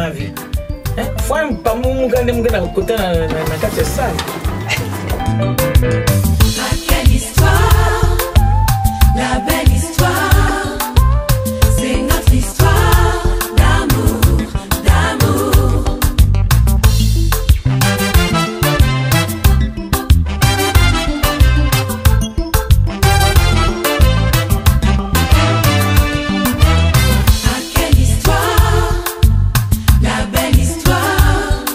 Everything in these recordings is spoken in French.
ma vie. Faut pas mon gars de côté na carte sale. Quelle histoire, la belle histoire, c'est notre histoire d'amour, d'amour. Quelle histoire, la belle histoire,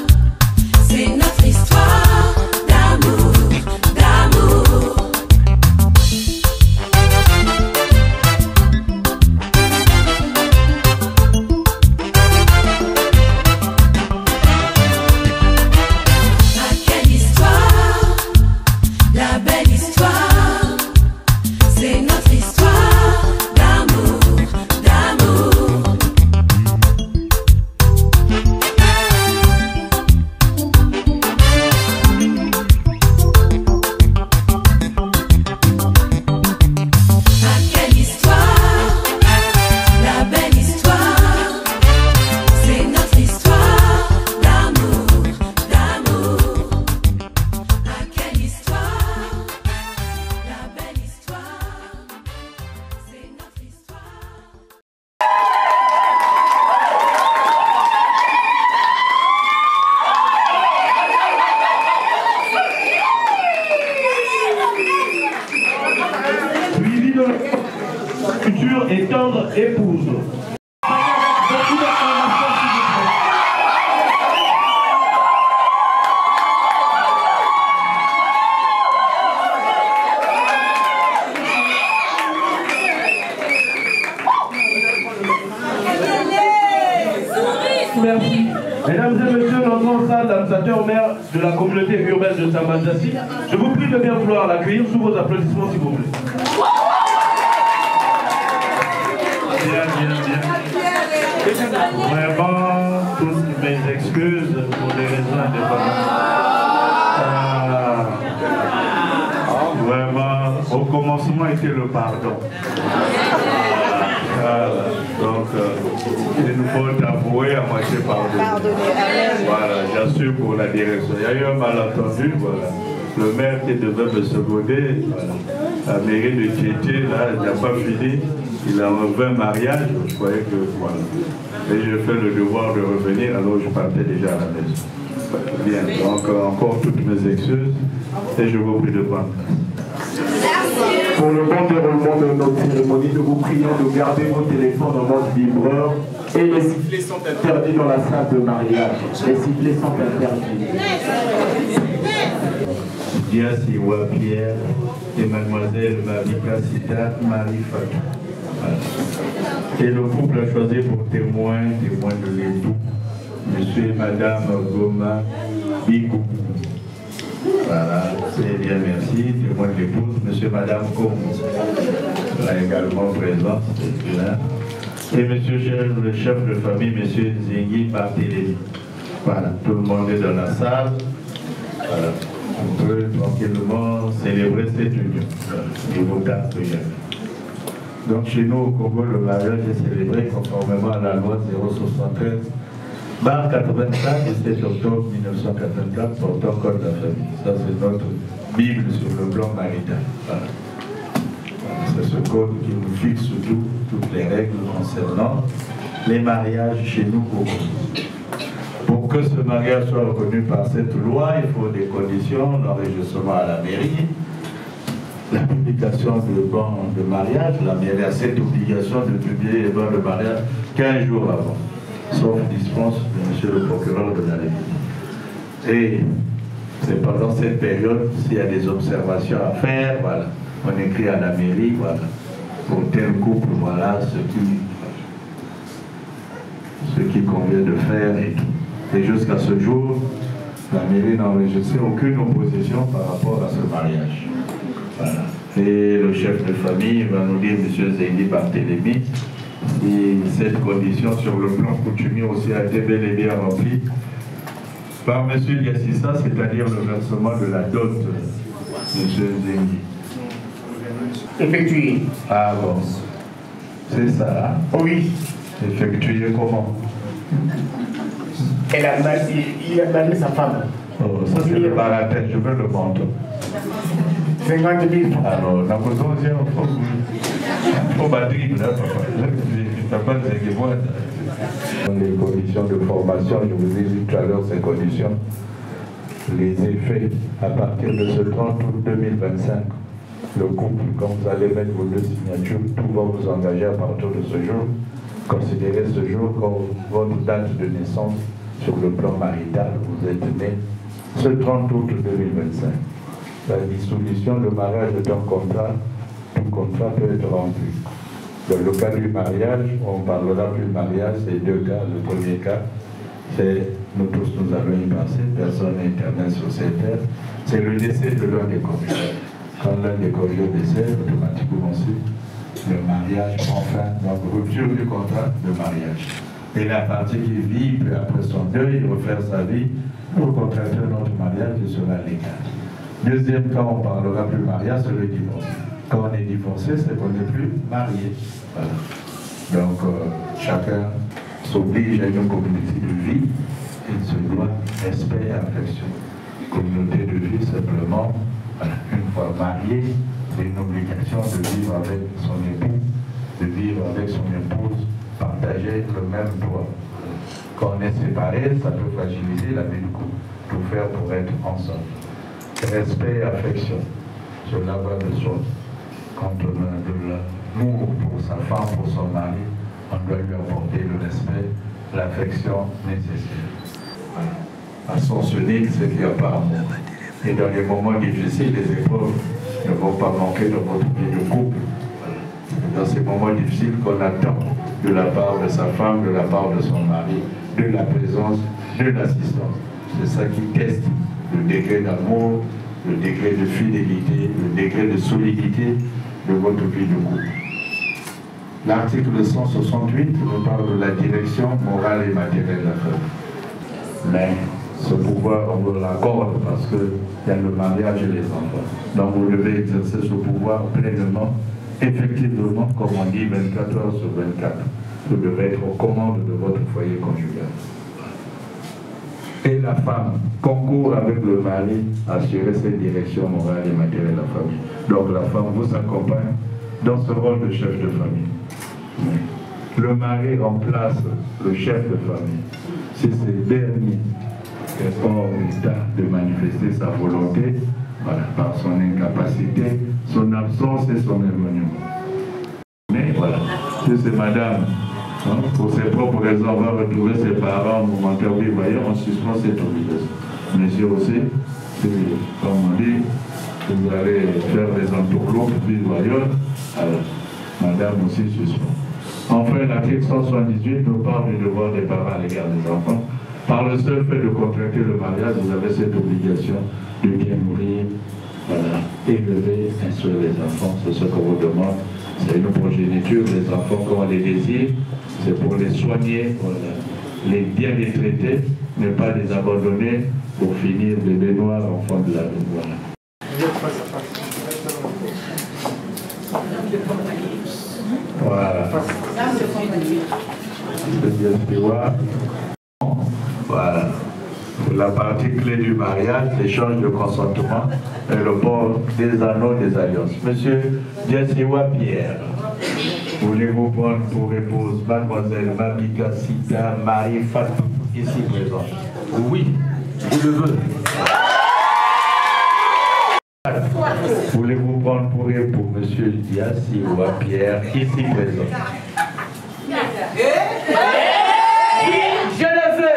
c'est notre histoire d'amour, d'amour. Quelle histoire, la belle histoire, c'est notre histoire d'amour, d'amour. Quelle histoire, la belle histoire, c'est notre histoire d'amour, d'amour. Quelle histoire, la belle histoire, c'est notre histoire. Suivi de future et tendre épouse. Beaucoup d'informations, s'il vous plaît. Merci. Mesdames et messieurs, notre salle d'administrateur maire de la communauté urbaine de Tambazassi, je vous prie de bien vouloir l'accueillir sous vos applaudissements, s'il vous plaît. Bien. Vraiment, toutes mes excuses pour des raisons indépendantes. Vraiment, au commencement était le pardon. Donc, il nous faut avouer à moitié pardonner. Voilà, j'assure pour la direction. Il y a eu un malentendu, voilà. Le maire qui devait me seconder, voilà. La mairie de Tieté, là, il n'a pas fini. Il a refait un mariage, je croyais que, voilà. Et je fais le devoir de revenir, alors je partais déjà à la maison. Bien, donc encore toutes mes excuses, et je vous prie de prendre. Pour le bon déroulement de notre cérémonie, nous vous prions de garder vos téléphones en mode vibreur et les sifflets sont interdits dans la salle de mariage. Les sifflets sont interdits. Dia Siwa Pierre et mademoiselle Mavika Sita Marie Fatou. Voilà. Et le couple a choisi pour témoin de l'époux, monsieur et madame Goma Bigou. Voilà, c'est bien, merci. Témoin de l'épouse, monsieur et madame Goma. Là également présent, c'est bien. Et monsieur le chef de famille, monsieur Zingui Barthélémy. Voilà, tout le monde est dans la salle. Voilà. On peut tranquillement célébrer cette union. Niveau d'artillerie. Donc chez nous au Congo, le mariage est célébré conformément à la loi 073 /84 du 7 octobre 1984 portant code de la famille. Ça c'est notre Bible sur le plan marital. Voilà. C'est ce code qui nous fixe toutes les règles concernant les mariages chez nous au Congo. Pour que ce mariage soit reconnu par cette loi, il faut des conditions, l'enregistrement à la mairie, la publication de bans de mariage. La mairie a cette obligation de publier les bans de mariage 15 jours avant, sauf dispense de monsieur le procureur de la République. Et c'est pendant cette période, s'il y a des observations à faire, voilà, on écrit à la mairie, voilà, pour tel couple, voilà ce qui convient de faire et tout. Et jusqu'à ce jour, la mairie n'a enregistré aucune opposition par rapport à ce mariage. Voilà. Et le chef de famille va nous dire, M. Zengui Barthélémy, si cette condition sur le plan coutumier aussi a été bel et bien remplie par M. Yassissa, c'est-à-dire le versement de la dot, M. Zengui. Effectué. Ah bon, c'est ça. Oui. Effectué comment? il a marié sa femme. Oh, ça c'est le baratin, je veux le montant. 50 000 francs. Alors, dans vos anciens, il faut battre, papa. Dans les conditions de formation, je vous ai dit tout à l'heure ces conditions, les effets à partir de ce 30 août 2025, le couple, quand vous allez mettre vos deux signatures, tout va vous engager à partir de ce jour. Considérez ce jour comme votre date de naissance sur le plan marital. Vous êtes né ce 30 août 2025. La dissolution, le mariage est un contrat. Tout contrat peut être rompu. Dans le cas du mariage, on parlera plus de mariage, c'est deux cas. Le premier cas, c'est nous tous, nous allons y passer, personne n'est éternel sur cette terre. C'est le décès de l'un des conjugés. Quand l'un des conjugés décède, automatiquement aussi, le mariage prend fin, donc rupture du contrat de mariage. Et la partie qui vit, puis après son deuil, refaire sa vie, pour contracter notre mariage, il sera légal. Deuxième cas, on ne parlera plus mariage, c'est le divorce. Quand on est divorcé, c'est qu'on n'est plus marié. Voilà. Donc, chacun s'oblige à une communauté de vie, il se doit respect et affection. Communauté de vie, simplement, voilà, une fois marié, c'est une obligation de vivre avec son époux, de vivre avec son épouse, partager le même droit. Quand on est séparé, ça peut fragiliser la vie du couple. Tout faire pour être ensemble. Respect et affection, cela va de soi. Quand on a de l'amour pour sa femme, pour son mari, on doit lui apporter le respect, l'affection nécessaire. Voilà. À sens unique, c'est qu'il n'y a pas amour. Et dans les moments difficiles, les épreuves ne vont pas manquer dans votre vie de couple. Voilà. Dans ces moments difficiles qu'on attend de la part de sa femme, de la part de son mari, de la présence, de l'assistance. C'est ça qui teste le degré d'amour, le degré de fidélité, le degré de solidité de votre vie de couple. L'article 168 nous parle de la direction morale et matérielle de la famille. Mais ce pouvoir, on vous l'accorde parce qu'il y a le mariage et les enfants. Donc vous devez exercer ce pouvoir pleinement, effectivement, comme on dit, 24 heures sur 24. Vous devez être aux commandes de votre foyer conjugal. Et la femme concourt avec le mari à assurer cette direction morale et matérielle de la famille. Donc la femme vous accompagne dans ce rôle de chef de famille. Le mari remplace le chef de famille. Si c'est dernier qui est hors d'état de manifester sa volonté, voilà, par son incapacité, son absence et son éloignement. Mais voilà, si c'est madame, hein, pour ses propres raisons, on va retrouver ses parents momentaires, oui, voyez, on suspend cette obligation. Monsieur aussi, comme on dit, vous allez faire des entourloupes, puis voyons, alors, madame aussi suspend. Enfin, l'article 178 nous parle du devoir des parents à l'égard des enfants. Par le seul fait de contracter le mariage, vous avez cette obligation de bien nourrir, voilà, élever, instruire les enfants. C'est ce qu'on vous demande. C'est une progéniture des enfants comme on les désire. C'est pour les soigner, voilà, les bien les traiter, ne pas les abandonner pour finir bébé noir, enfant de la vie. Voilà. Voilà. Voilà. La partie clé du mariage, l'échange de consentement et le port des anneaux des alliances. Monsieur Diasiwa Pierre, voulez-vous prendre pour épouse mademoiselle Mabika Sita Marie Fatou, ici présente? Oui, je le veux. Voulez-vous prendre pour époux monsieur Diasiwa Pierre, ici présent? Oui, je le veux.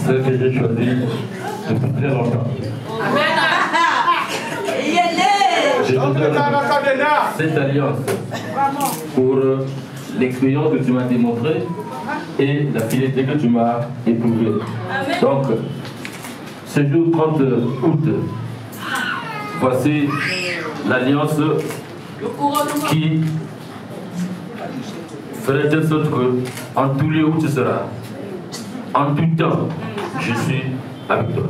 Ce que j'ai choisi depuis très longtemps. J'ai besoin de cette alliance pour l'expérience que tu m'as démontrée. et la fidélité que tu m'as éprouvée. Donc, ce jour 30 août, voici l'alliance qui ferait de sorte que, en tous lieux où tu seras, en tout temps, je suis avec toi.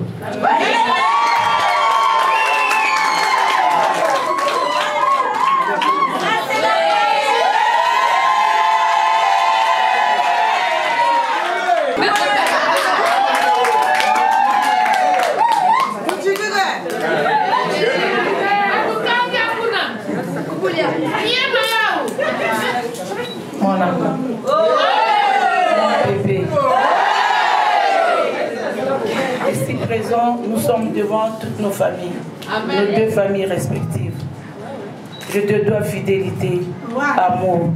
Mon amour. Mon bébé. Ici présent, nous sommes devant toutes nos familles, nos deux familles respectives. Je te dois fidélité, amour.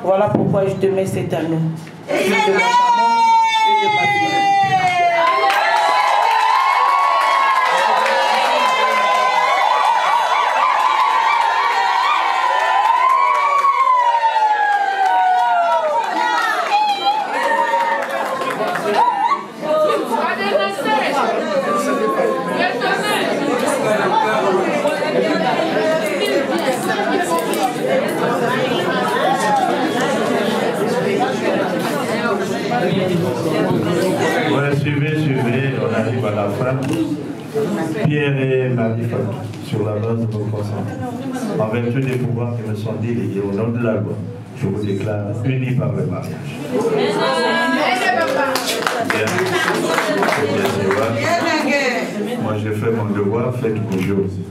Voilà pourquoi je te mets cet anneau. Je te dois amour et de ma fidélité. Ouais, suivez, on arrive à la fin. Pierre et Marie Fatou, sur la base de vos consentements. En vertu des pouvoirs qui me sont délégués au nom de la loi, je vous déclare unis par le mariage. Moi j'ai fait mon devoir, faites vos jeux aussi.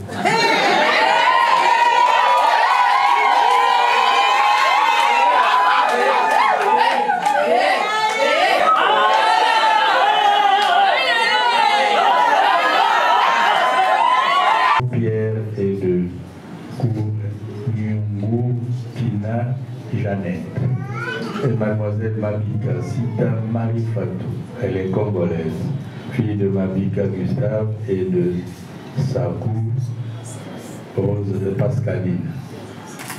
Pierre et de Kournyungu Tina Jeannette. Et mademoiselle Mabika Sita Marie Fatou, elle est congolaise, fille de Mabika Gustave et de Sakou Rose de Pascaline.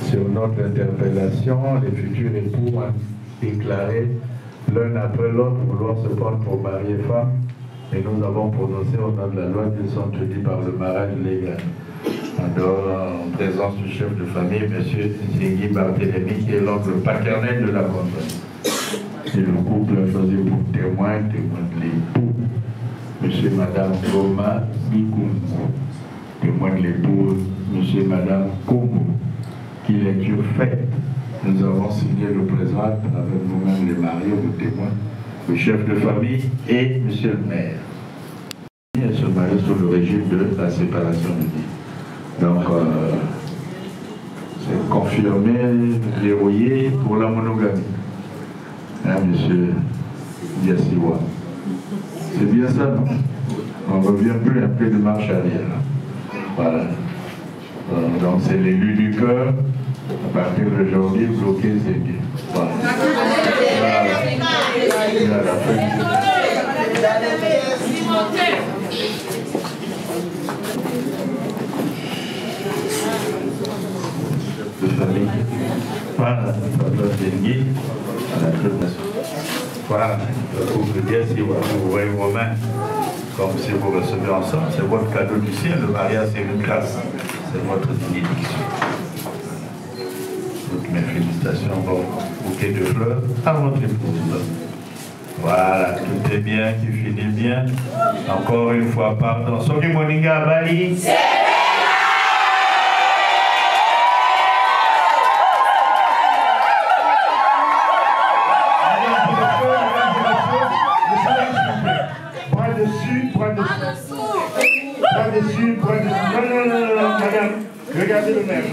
Sur notre interpellation, les futurs époux ont déclaré l'un après l'autre vouloir se prendre pour mari et femme, et nous avons prononcé au nom de la loi qu'ils sont tenus par le mariage légal. En présence du chef de famille, M. Zingui Barthélémy, qui est l'oncle paternel de la compagnie. Et le couple a choisi pour témoin de l'époux, M. et Mme Goma Bikungu, témoin de l'épouse, M. et Mme Koumou, qui lecture faite. Nous avons signé le présent avec nous-mêmes les mariés, le témoin, le chef de famille et M. le maire. Elle se marie sous le régime de la séparation de vie. Donc, c'est confirmé, verrouillé pour la monogamie. Hein, monsieur Diassiwa. C'est bien ça, non? On ne revient plus un peu de marche arrière. Voilà. Donc, c'est l'élu du cœur. À partir d'aujourd'hui, bloqué, c'est bien. Voilà. De famille. Voilà, voilà, le couple Diaz, si vous voyez vos mains, comme si vous recevez ensemble, c'est votre cadeau du ciel, le mariage c'est une grâce, c'est votre bénédiction. Toutes mes félicitations, bon bouquet de fleurs à votre épouse. Voilà, tout est bien, qui finit bien. Encore une fois, pardon. Soki Moninga Bali.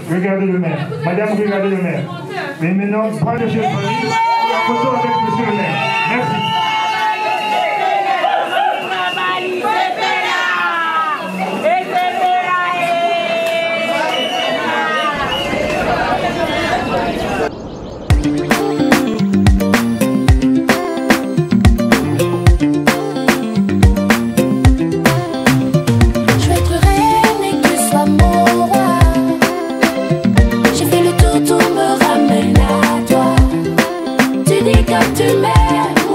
Regardez le maire. Madame, regardez le maire. Mais maintenant, bras de chef de famille, la photo avec monsieur le maire. Merci. Tu m'aimes,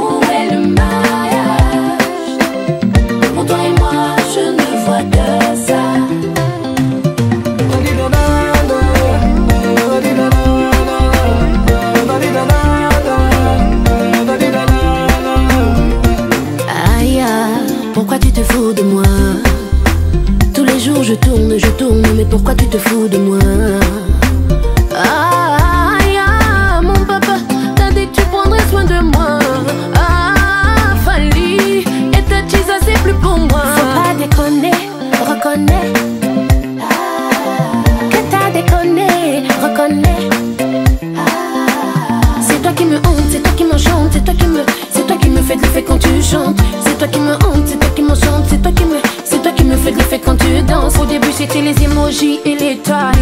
Gigi et l'État.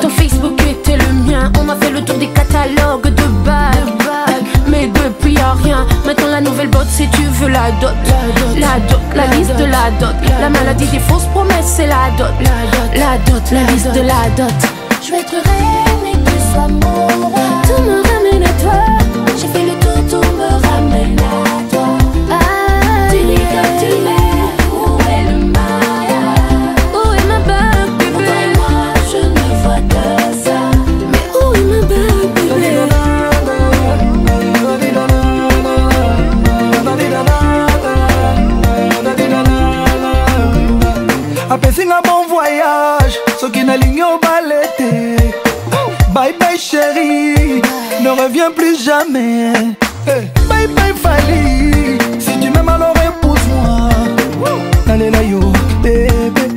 Ton Facebook était le mien. On a fait le tour des catalogues de bagues. Mais depuis y'a rien. Maintenant la nouvelle botte, si tu veux la dot. La dot, la liste de la dot. La maladie des fausses promesses, c'est la dot. La dot, la liste de la dot. Je veux être reine et que tu sois mon roi. Tout me ramène à toi. J'ai fait le tour, tout me ramène à toi. Tu dis que tu l'es, où est le mariage? Où est ma bague, bébé? Pour toi et moi, je ne vois que ça. Mais où est ma bague, bébé? Apesi un bon voyage, ce qui n'a ligne au ballet. Bye bye chérie, ne reviens plus jamais. Bye bye Fali, si tu m'aimes alors épouse-moi. Elle est là yo, bébé,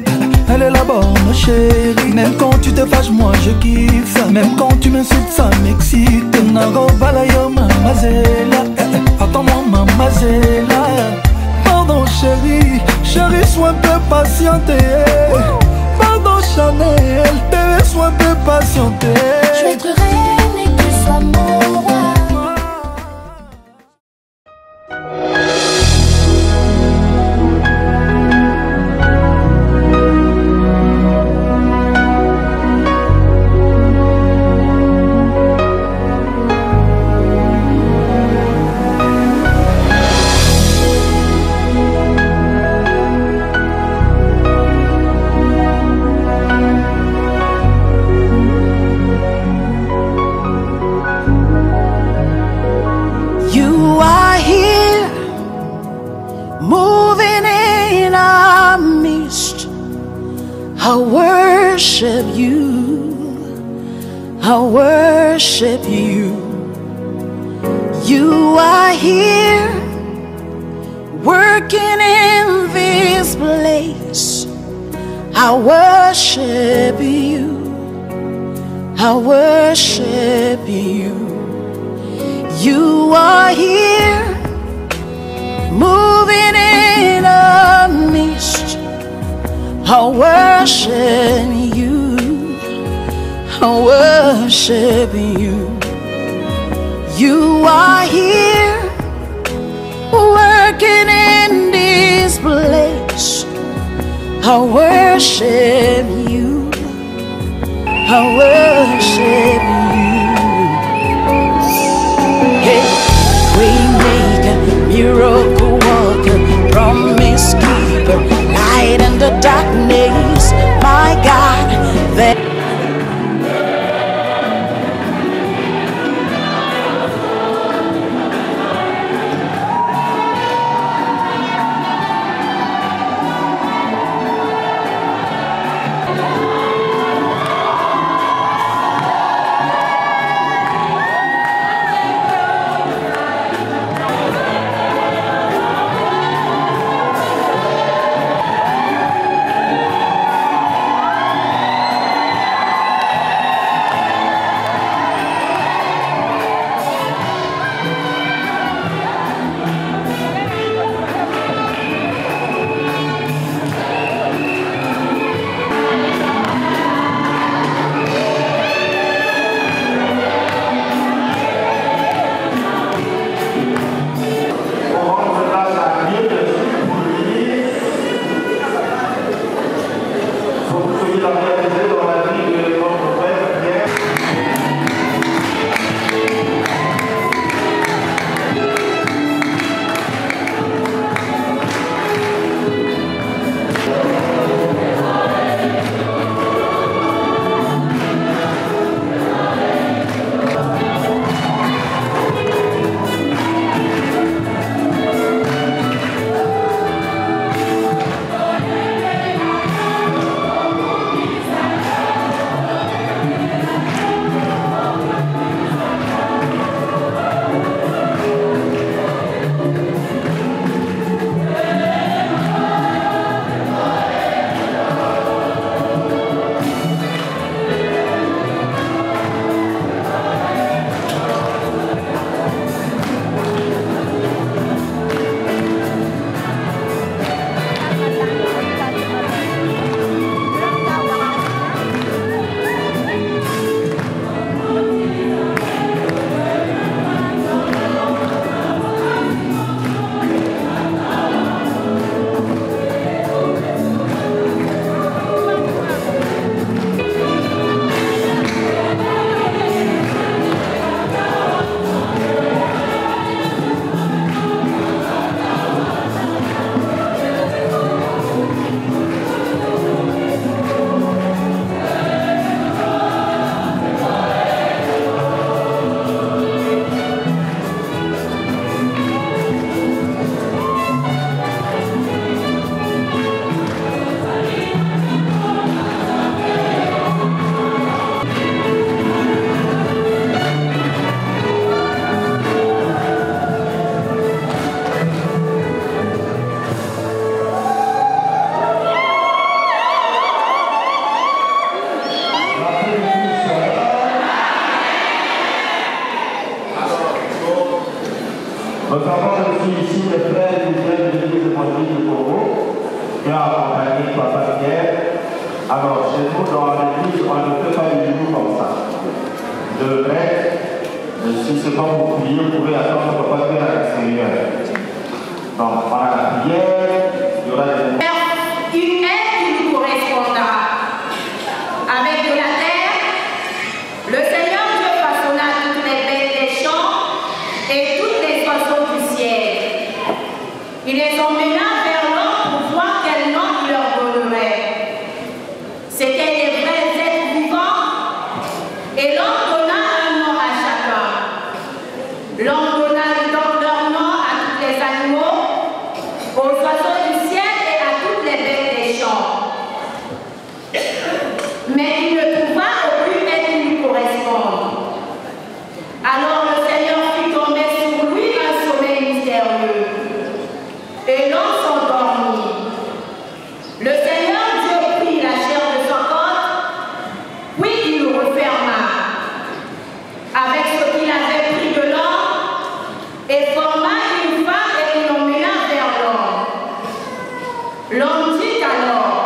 elle est là bonne chérie. Même quand tu te fâches, moi je kiffe ça. Même quand tu m'insultes, ça m'excite. Nago bala yo mamazela, attends-moi mamazela. Pardon chérie, chérie sois un peu patienté. Pardon Chanel, bébé sois un peu patienté. Je veux être reine et que tu sois mon roi. I worship you, I worship you. You are here, working in this place. I worship you, I worship you. You are here, moving in a mist. I worship you, I worship you. You are here, working in this place. I worship you, I worship you. Hey, we make a miracle worker, promise keeper, light in the darkness, my God. That Nous avons reçu ici le frère du chef de l'église de Montréal du Congo, qui a accompagné Papa Pierre. Alors, chez nous, dans l'église, on ne fait pas du tout comme ça. De vrai, si c'est pas pour prier, vous pouvez attendre Papa Pierre à l'extérieur. Donc, par la prière, il y aura des... Une aide qui nous correspondra. Avec de la terre, le Seigneur Dieu façonna toutes les bêtes des champs et toutes les oiseaux du ciel. Il les emmena vers l'homme pour voir quel nom il leur donnerait. C'étaient des vrais êtres vivants et l'homme donna un nom à chacun. L'homme donna donc leur nom à tous les animaux, aux oiseaux du ciel et à toutes les bêtes des champs. Mais il ne trouva aucune aide qui lui corresponde. Alors le Seigneur fit tomber sur lui un sommeil mystérieux. Et l'homme s'endormit. Le Seigneur Dieu prit la chair de son corps, puis il le referma. Avec ce qu'il avait pris de l'homme, et forma une femme et il l'emmena vers l'homme. L'homme dit alors,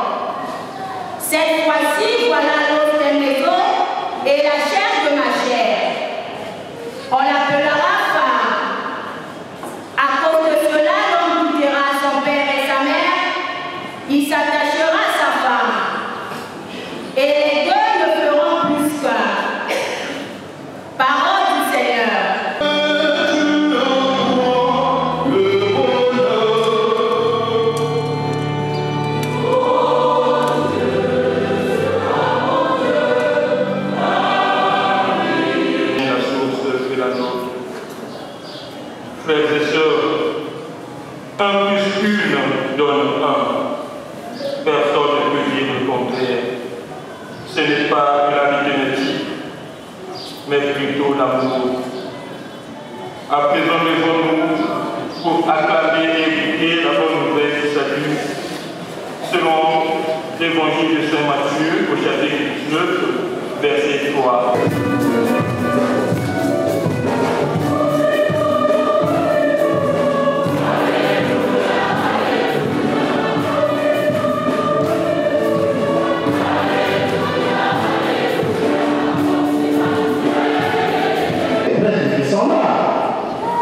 cette fois-ci, voilà l'os de mes os et la chair de ma chair. On l'appellera femme. À cause de cela, l'homme quittera son père et sa mère, il s'attachera à sa femme. Et les deux ne feront plus qu'un. Parole du Seigneur. Frères et sœurs, 1 plus 1 donne 1. Personne ne peut dire le contraire. Ce n'est pas l'arithmétique, mais plutôt l'amour. À présent, levons-nous pour acclamer et écouter la bonne nouvelle du salut, selon l'évangile de Saint Matthieu au chapitre 19, verset 3.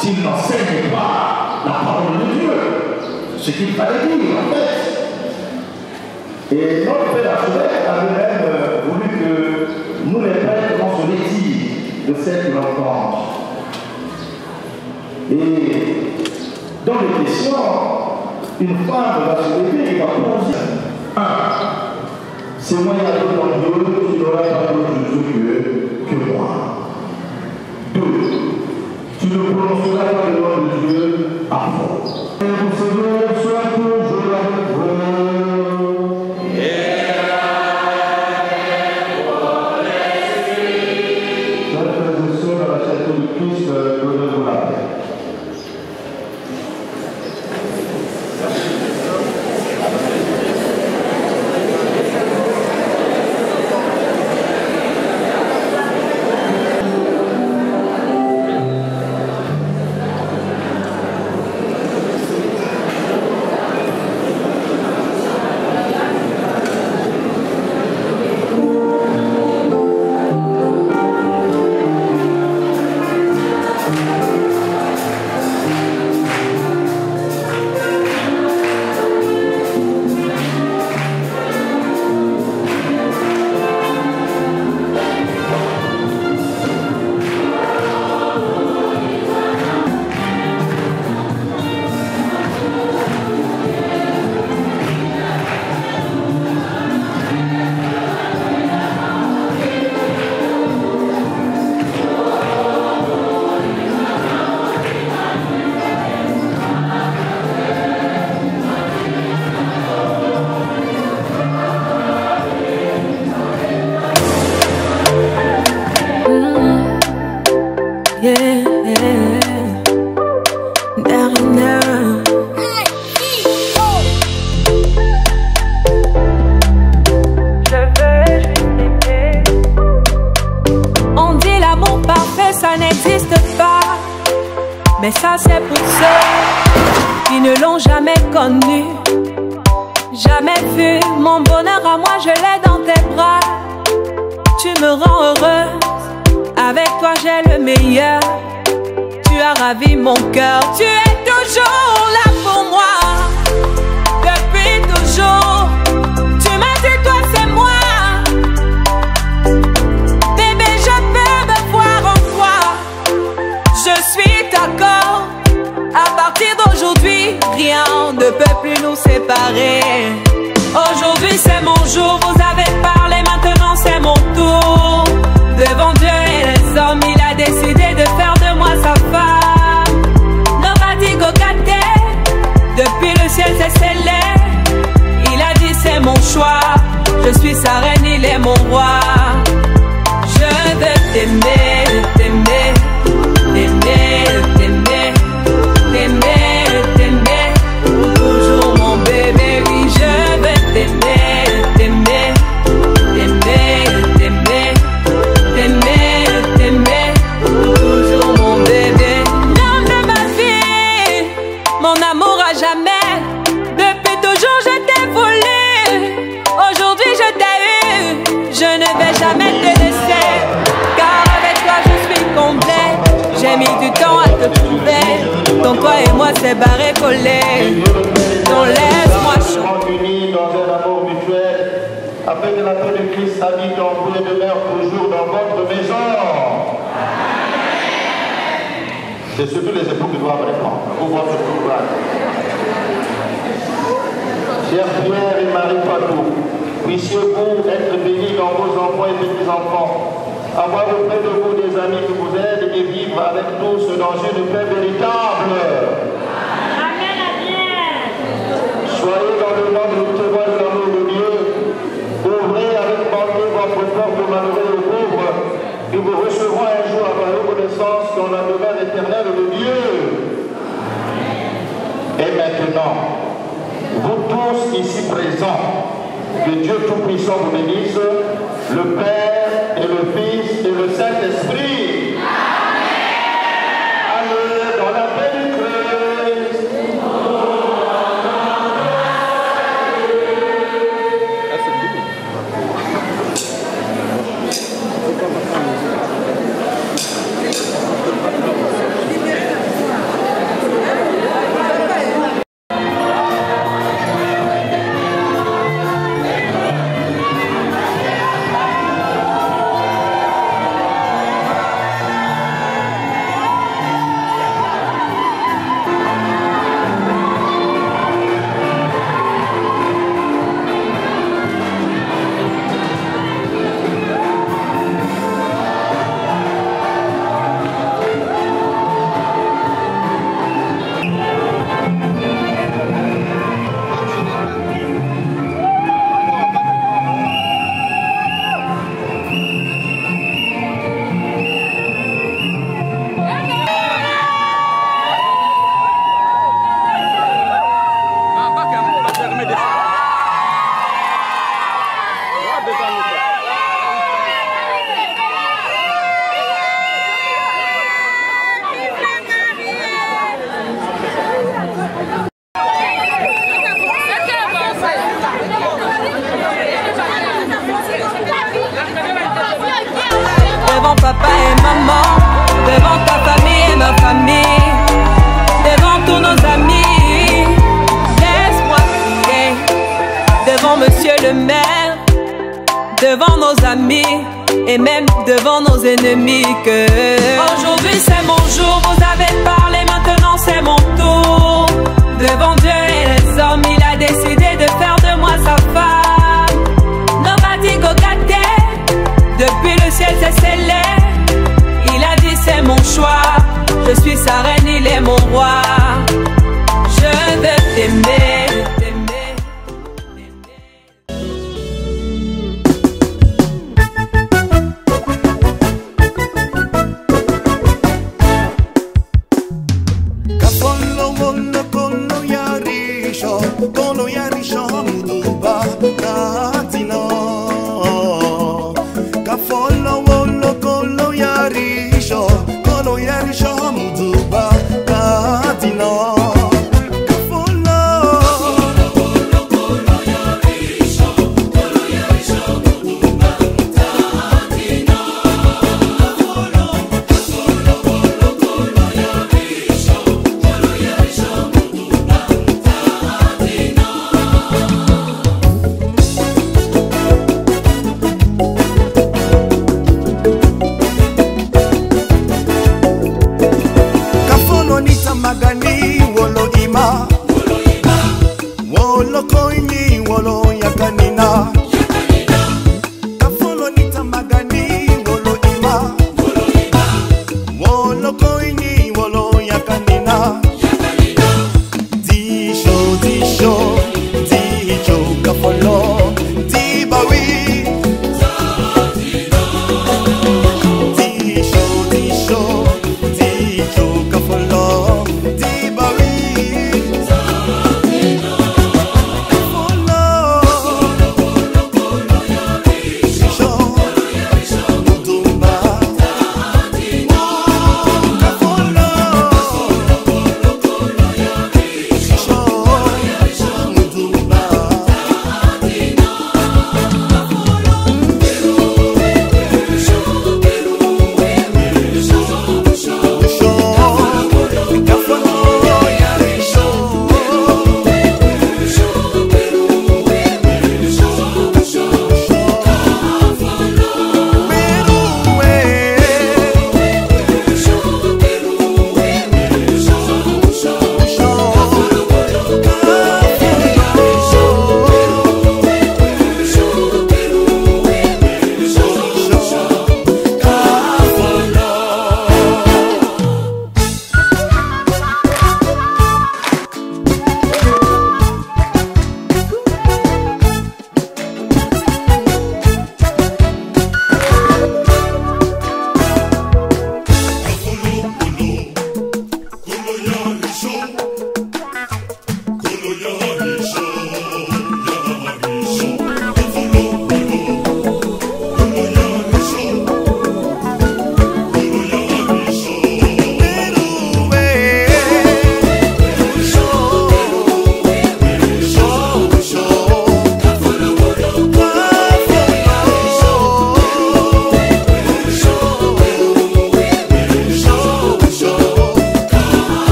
S'il n'enseigne pas la parole de Dieu, ce qu'il fallait dire en fait. Et notre père archevêque avait même voulu que nous les prêtres on se l'étire de celle qui l'entend. Et dans les questions, une femme va se lever et va poser. 1. C'est moi qui ai dans Dieu, tu n'auras pas d'autre Dieu que moi. 2. Tu ne prononceras pas le nom de Dieu à fond. Et vous Seigneur, sois toujours avec vous. Chers frères et sœurs, dans la château de Christ, donnez-vous la paix. Mais ça c'est pour ceux qui ne l'ont jamais connu, jamais vu. Mon bonheur à moi, je l'ai dans tes bras. Tu me rends heureuse, avec toi j'ai le meilleur. Tu as ravi mon cœur, tu es toujours là pour moi. Depuis toujours, tu m'as dit toi c'est moi. Bébé, je peux me voir en toi. Je suis d'accord. À partir d'aujourd'hui, rien ne peut plus nous séparer. Aujourd'hui c'est mon jour, vous avez parlé, maintenant c'est mon tour. Devant Dieu et les hommes, il a décidé de faire de moi sa femme. Nobody go get it. Depuis le ciel c'est scellé. Il a dit c'est mon choix. Je suis sa reine, il est mon roi. Je veux t'aimer, t'aimer, t'aimer, t'aimer, t'aimer, t'aimer, pour toujours mon bébé. Oui, je veux t'aimer, t'aimer, t'aimer, t'aimer, t'aimer, t'aimer, pour toujours mon bébé. L'homme de ma vie, mon amour à jamais. Depuis toujours je t'ai voulu. Aujourd'hui je t'ai eu. Je ne vais jamais te laisser, car avec toi je suis complet. J'ai mis du temps à te trouver. Donc toi et moi c'est barré collé. Donc laisse-moi chanter. Unis dans un amour mutuel, afin que la paix de Christ habite en vous et demeure toujours dans votre maison. C'est surtout les époux qui doivent répondre, ou votre pouvoir. Chers Pierre et Marie Fatou, puissiez-vous être bénis dans vos enfants et petits-enfants, avoir auprès de vous des amis qui vous aident et vivre avec tous dans une paix véritable. Soyez dans le monde de témoin de l'amour de Dieu. Ouvrez avec bonté votre porte aux malheureux et aux pauvres, et vous recevrez un jour à la reconnaissance dans la demeure éternelle de Dieu. Et maintenant, vous tous ici présents, que Dieu Tout-Puissant vous bénisse, le Père et le Fils et le Saint-Esprit. Allez dans la paix du Christ. Devant papa et maman, devant ta famille et ma famille, devant tous nos amis, laisse-moi prier. Devant monsieur le maire, devant nos amis et même devant nos ennemis que aujourd'hui c'est mon jour, vous avez parlé, maintenant c'est mon tour. Devant Dieu et les hommes, il a décidé de faire de moi sa femme. Nobody go get it. Depuis le ciel c'est scellé. Il a dit c'est mon choix. Je suis sa reine, il est mon roi. Je veux t'aimer. Kafolo wolo kolo yarisho, kolo yarisho muduba.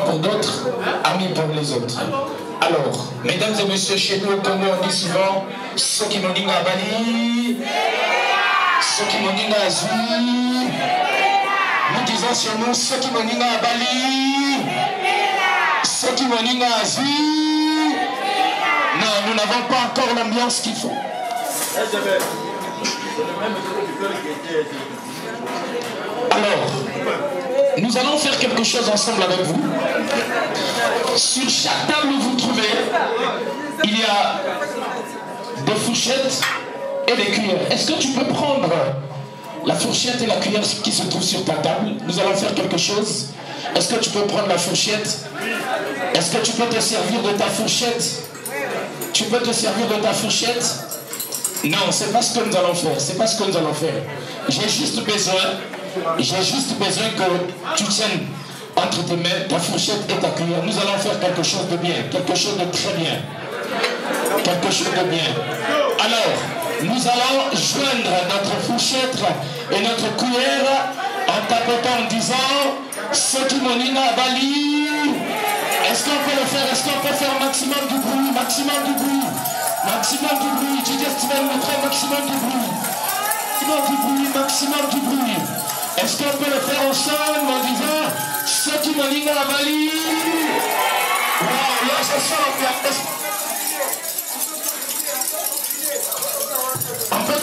pour d'autres, amis pour les autres. Alors, mesdames et messieurs, chez nous au Congo, on dit souvent ceux qui m'ont dit à Bali, ceux qui m'ont dit à Zui. Nous disons chez nous ceux qui m'ont dit à Bali, ceux qui m'ont dit à Zui. Non, nous n'avons pas encore l'ambiance qu'il faut. Alors, nous allons faire quelque chose ensemble avec vous. Sur chaque table où vous trouvez, il y a des fourchettes et des cuillères. Est-ce que tu peux prendre la fourchette et la cuillère qui se trouvent sur ta table? Nous allons faire quelque chose. Est-ce que tu peux prendre la fourchette? Est-ce que tu peux te servir de ta fourchette? Tu peux te servir de ta fourchette? Non, c'est pas ce que nous allons faire. C'est pas ce que nous allons faire. J'ai juste besoin que tu tiennes entre tes mains ta fourchette et ta cuillère. Nous allons faire quelque chose de bien, quelque chose de très bien. Quelque chose de bien. Alors, nous allons joindre notre fourchette et notre cuillère en tapotant en disant ce qui m'onina à Bali. Est-ce qu'on peut le faire? Est-ce qu'on peut faire maximum du bruit? Maximum du bruit. Maximum du bruit. Tu dis Steven, maximum du bruit. Maximum du bruit, maximum du bruit. Est-ce qu'on peut le faire ensemble en disant ce qui m'onina à Bali? Wow, là je sens l'ambiance. On peut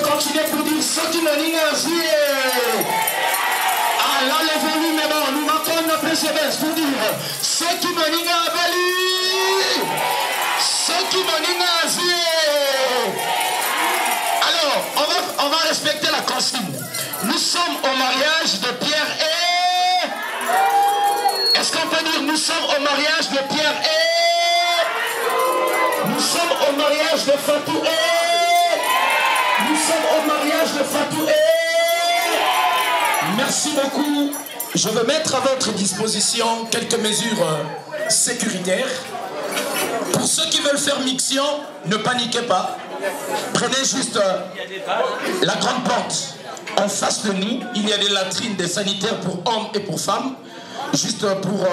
continuer pour dire ce qui m'onina à Bali. Ah là le volume est bon, nous manquons notre PCBS pour dire ce qui m'onina à Bali. Ce qui m'onina à Bali. Alors, on va respecter la consigne. Nous sommes au mariage de Pierre et... Est-ce qu'on peut dire nous sommes au mariage de Pierre et... Nous sommes au mariage de Fatou et... Nous sommes au mariage de Fatou et... Merci beaucoup. Je veux mettre à votre disposition quelques mesures sécuritaires. Pour ceux qui veulent faire mixion, ne paniquez pas. Prenez juste la grande porte. En face de nous, il y a des latrines, des sanitaires pour hommes et pour femmes, juste pour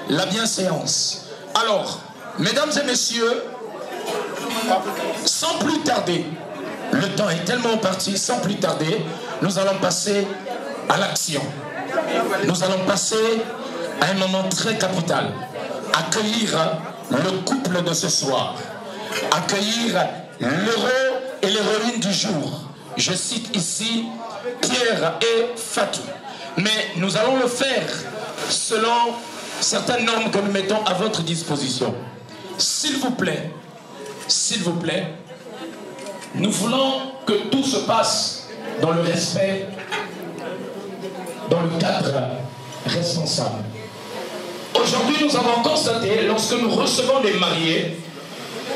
la bienséance. Alors, mesdames et messieurs, sans plus tarder, le temps est tellement parti, sans plus tarder, nous allons passer à l'action. Nous allons passer à un moment très capital. Accueillir le couple de ce soir. Accueillir l'héros et l'héroïne du jour. Je cite ici Pierre et Fatou. Mais nous allons le faire selon certaines normes que nous mettons à votre disposition. S'il vous plaît, nous voulons que tout se passe dans le respect, dans le cadre responsable. Aujourd'hui, nous avons constaté, lorsque nous recevons des mariés,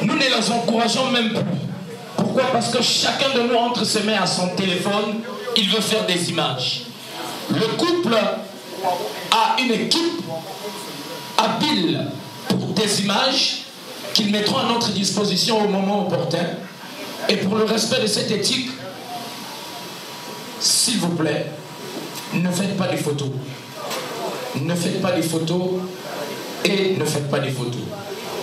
nous ne les encourageons même plus. Pourquoi? Parce que chacun de nous entre ses mains à son téléphone, il veut faire des images. Le couple a une équipe habile pour des images qu'ils mettront à notre disposition au moment opportun. Et pour le respect de cette éthique, s'il vous plaît, ne faites pas des photos. Ne faites pas des photos et ne faites pas des photos.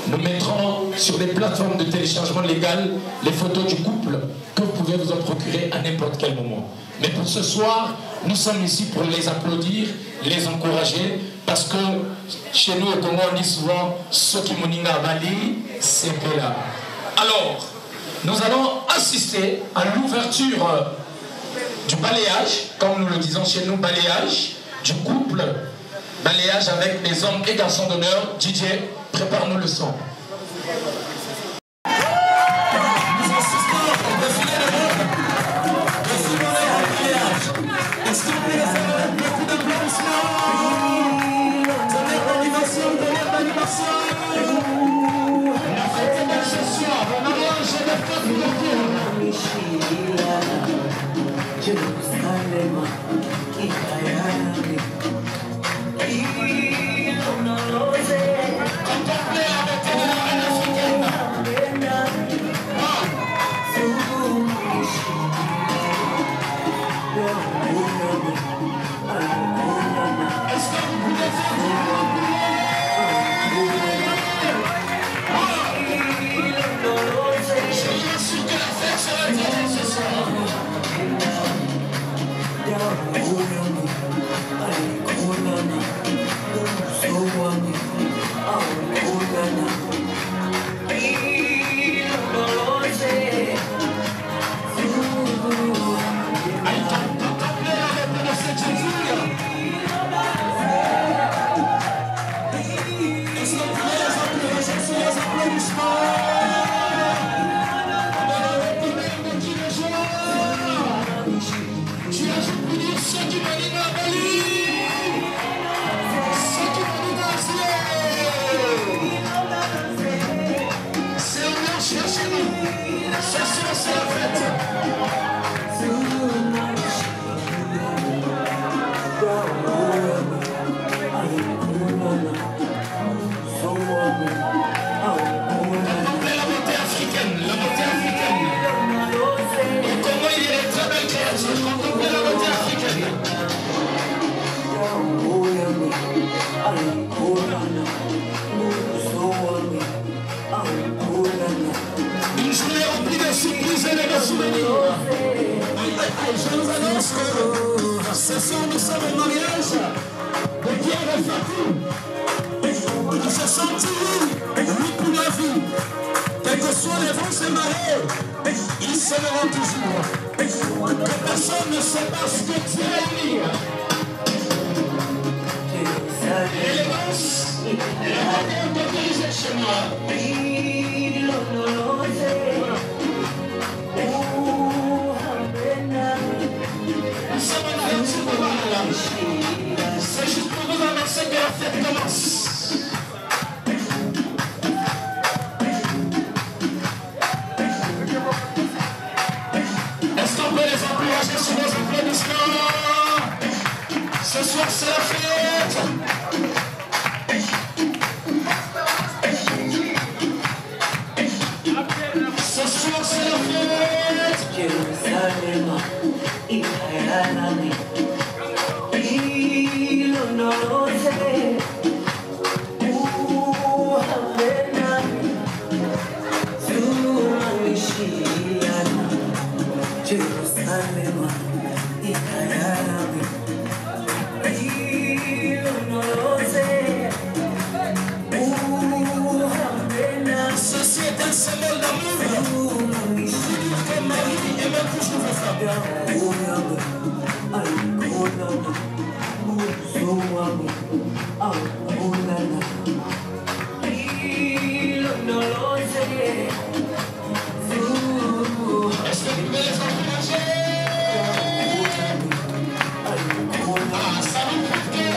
Nous mettrons sur des plateformes de téléchargement légal les photos du couple que vous pouvez vous en procurer à n'importe quel moment. Mais pour ce soir, nous sommes ici pour les applaudir, les encourager, parce que chez nous au Congo, on dit souvent « Soki Moninga Bali, c'est là ». Alors, nous allons assister à l'ouverture du balayage, comme nous le disons chez nous, balayage du couple, balayage avec les hommes et garçons d'honneur. DJ, prépare-nous le son. Contemplez avec Je vous annonce que ce soir nous sommes au mariage de Pierre et Fatou. Ils se sentent unis pour la vie. Quels que soient les vents et marées, ils s'aimeront toujours. Personne ne sait pas ce que Dieu a mis. L'élégance, la manière de diriger chez moi. C'est juste pour vous annoncer que la fête commence. Est-ce qu'on peut les encourager sur nos applaudissements? Ce soir c'est la fête. Ce soir c'est la fête. Jérusalem, no lo sé. Jerusalem, no lo sé. Ceci est un symbole d'amour. Que Marie aime toujours sa femme. No lo sé. Est-ce que vous pouvez les encourager? Ça va partir.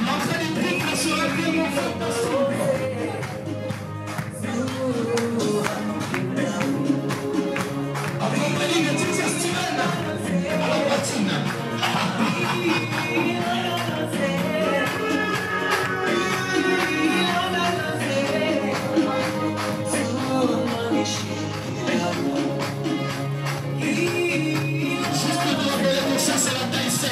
L'entrée du public sera bien mon frère. Accompagné de Tizia Steven à la platine. Juste pour rappeler que ça c'est la taille 16.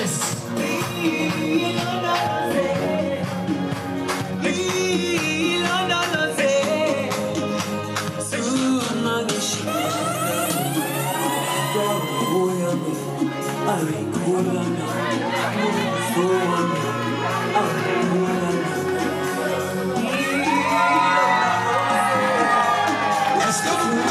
Est-ce que vous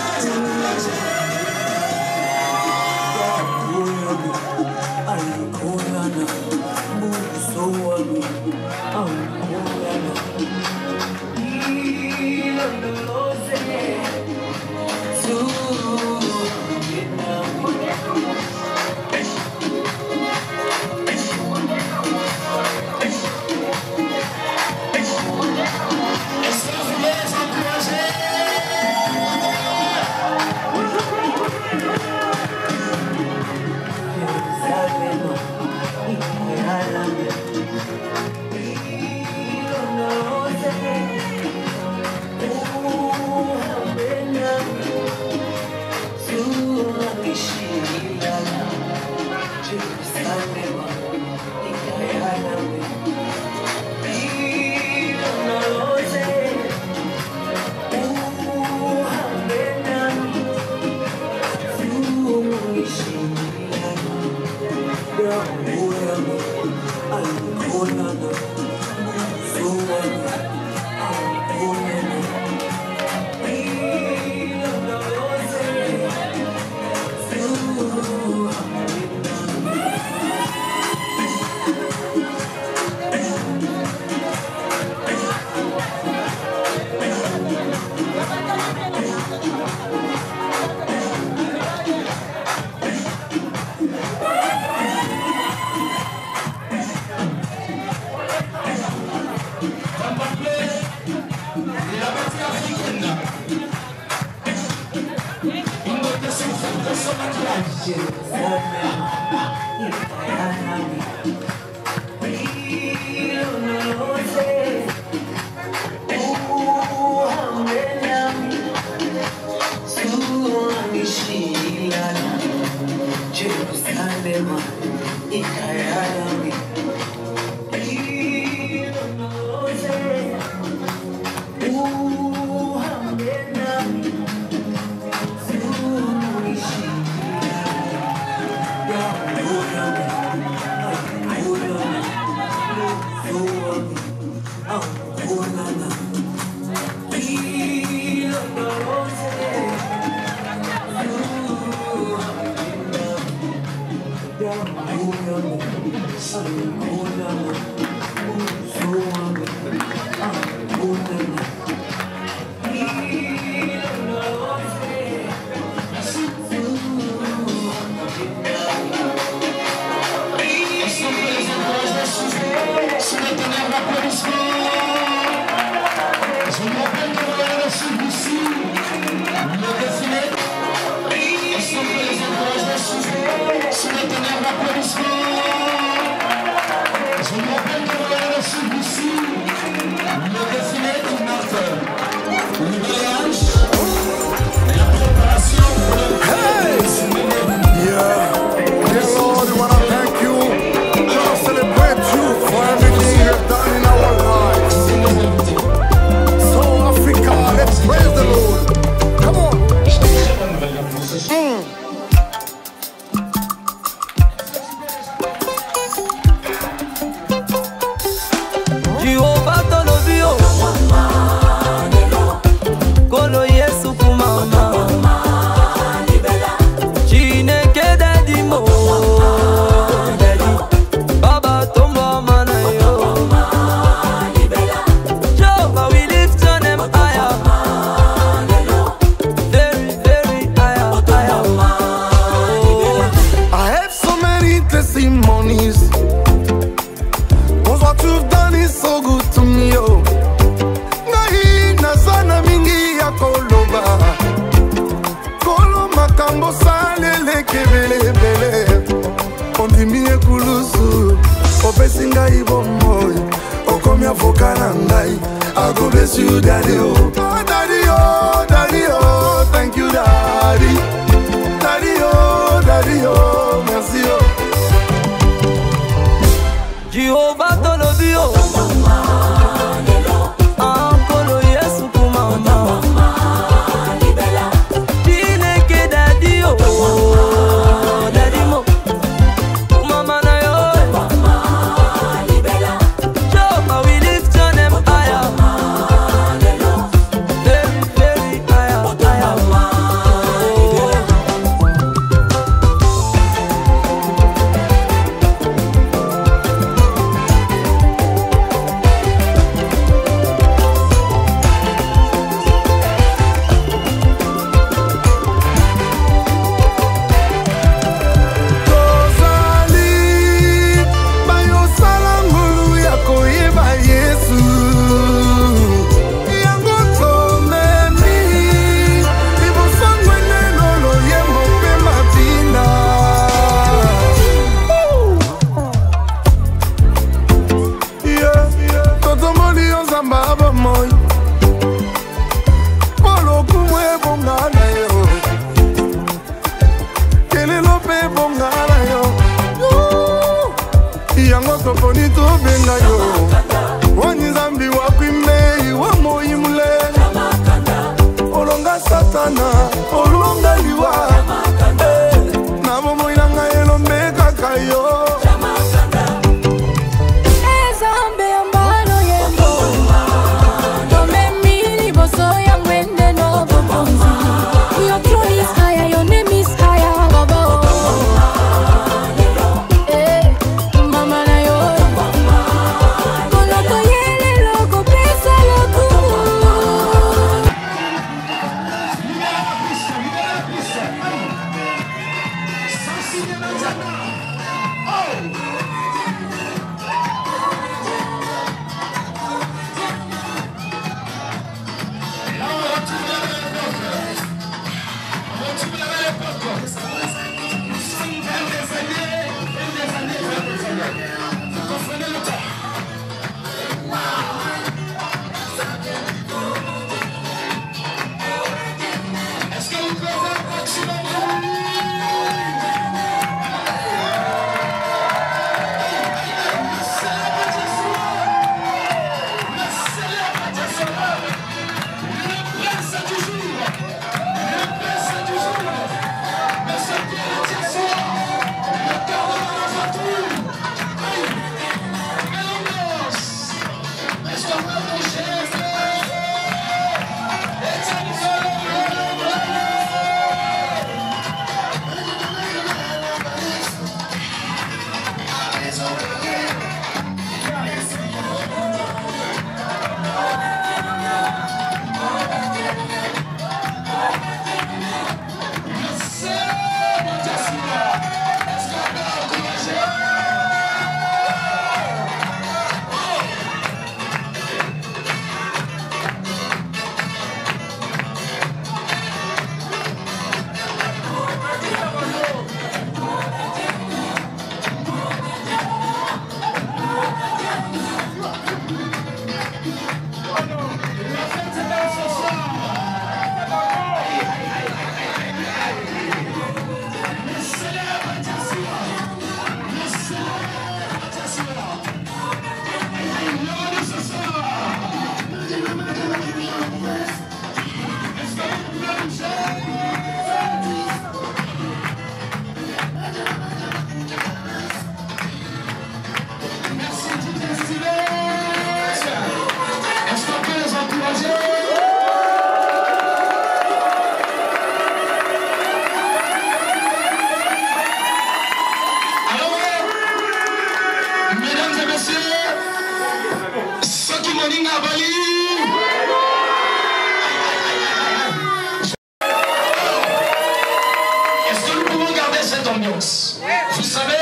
Est-ce que nous pouvons garder cette ambiance? Vous savez,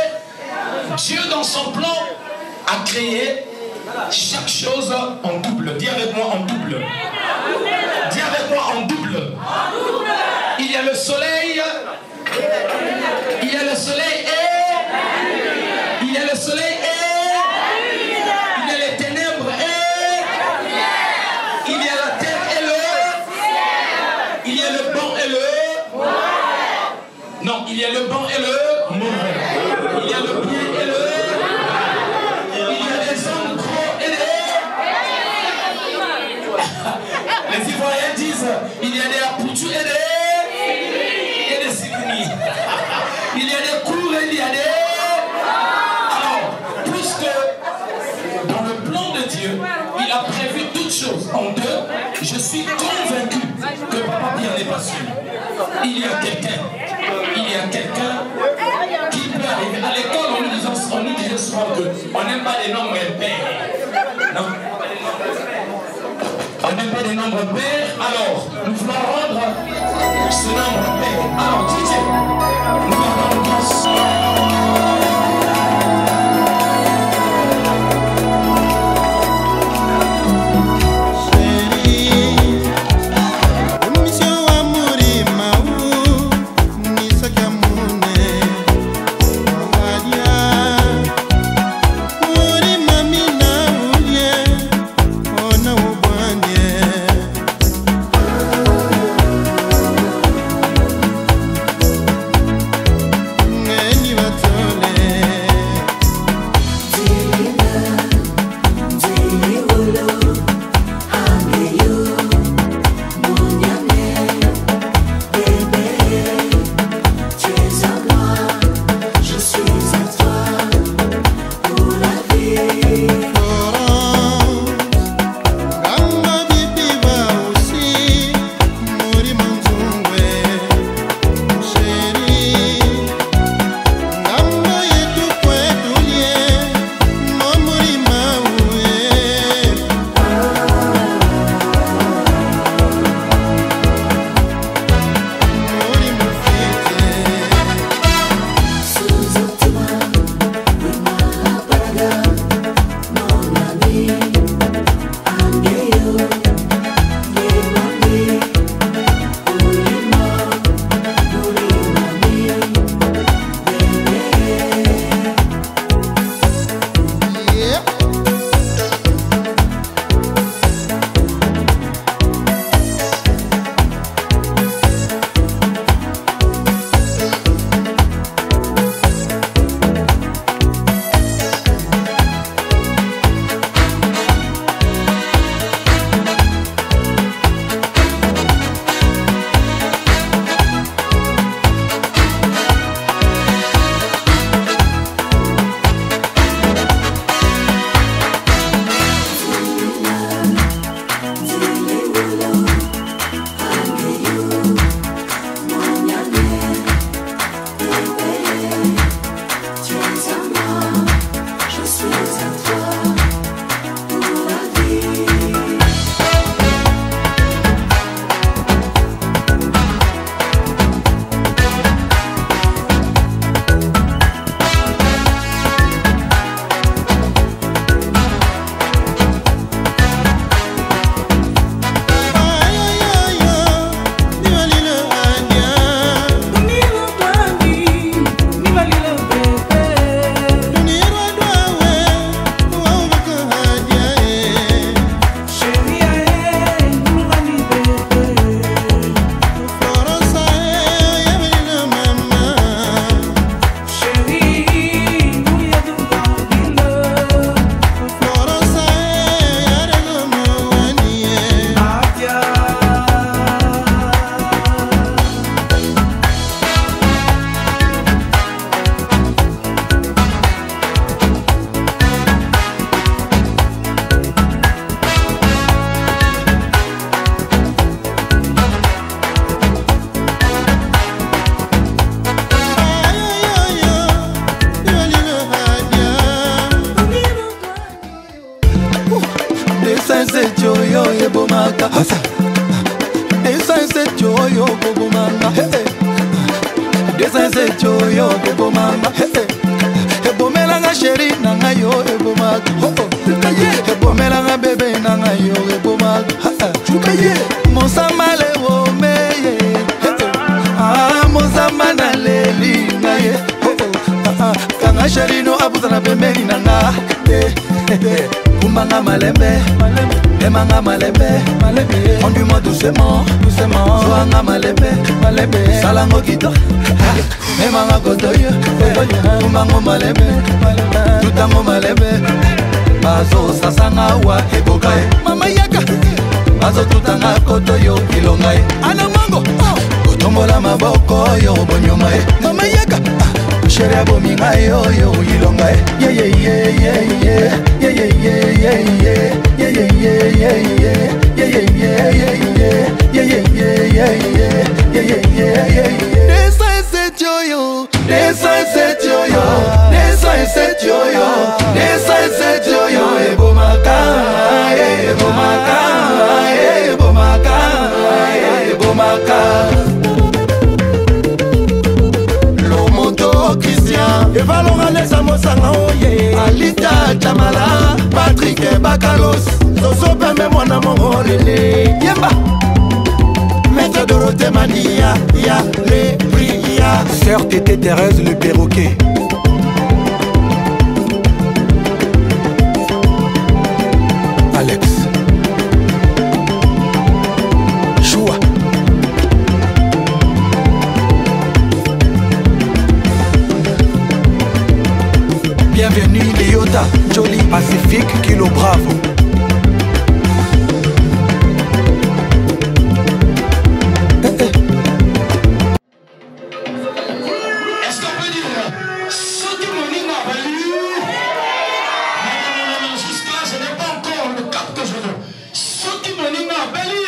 Dieu dans son plan a créé chaque chose en double. Dis avec moi en double. Dis avec moi en double. Il y a le soleil. Il y a le soleil et. Il y a le soleil et. Il y a les ténèbres et. Il y a la terre et le. Il y a le bon et le. Non, il y a le bon et le mauvais. Il y a le bien et le. Il y a des hommes gros et des. Les Ivoiriens disent il y a des apoutus et des signis. Il y a des cours et il y a des. Alors, puisque dans le plan de Dieu, il a prévu toutes choses en deux, je suis convaincu que Papa Pierre n'est pas sûr. Il y a quelqu'un qui peut arriver. À l'école, on nous disait souvent qu'on n'aime pas les nombres impairs. Non. On n'aime pas les nombres pairs, alors nous voulons rendre ce nombre pair. Alors, DJ, nous allons Desainset yo ebomaka Desainset yo kobomanga Desainset yo kobomanga Ebomelanga chéri nanga yo ebomaka Ebomelanga bébé nanga yo ebomaka Monsama le womeye Monsama na leli ngaye Kanga chéri no abuzana pembeni nanga Kumbanga malembe Emanga malembe Conduis-moi doucement Soanga malembe Salango guido Emanga kotoyo Kumbango malembe Tutango malembe Bazo sasanga wa ebokae Mama yaka Bazo tutanga kotoyo ilongae Anamango Kotombola maboko yo bonyomae Mama yaka Chéri abominga yo ilongae Yeah yeah yeah yeah yeah Yeah yeah yeah yeah yeah Yeah yeah yeah yeah yeah Yeah yeah yeah yeah yeah Yeah yeah yeah yeah yeah Yeah yeah yeah yeah yeah Desainset yo Desainset yo Desainset yo Desainset yo ebomaka ebomaka ebomaka ebomaka Christian Evalonga lesa mosanga oye Alita Chamala Patrick Bakalos Soso pembe mwana mongolele Yemba Maître Dorothée Mania Ya les Bria Sœur Tété Thérèse le perroquet Alex Choua Bienvenue Léota, Jolie, Pacifique, Kilo Bravo. Est-ce qu'on peut dire ce qui me a valu? Non, jusque-là, je n'ai pas encore le cap que je veux. Ce qui me a valu.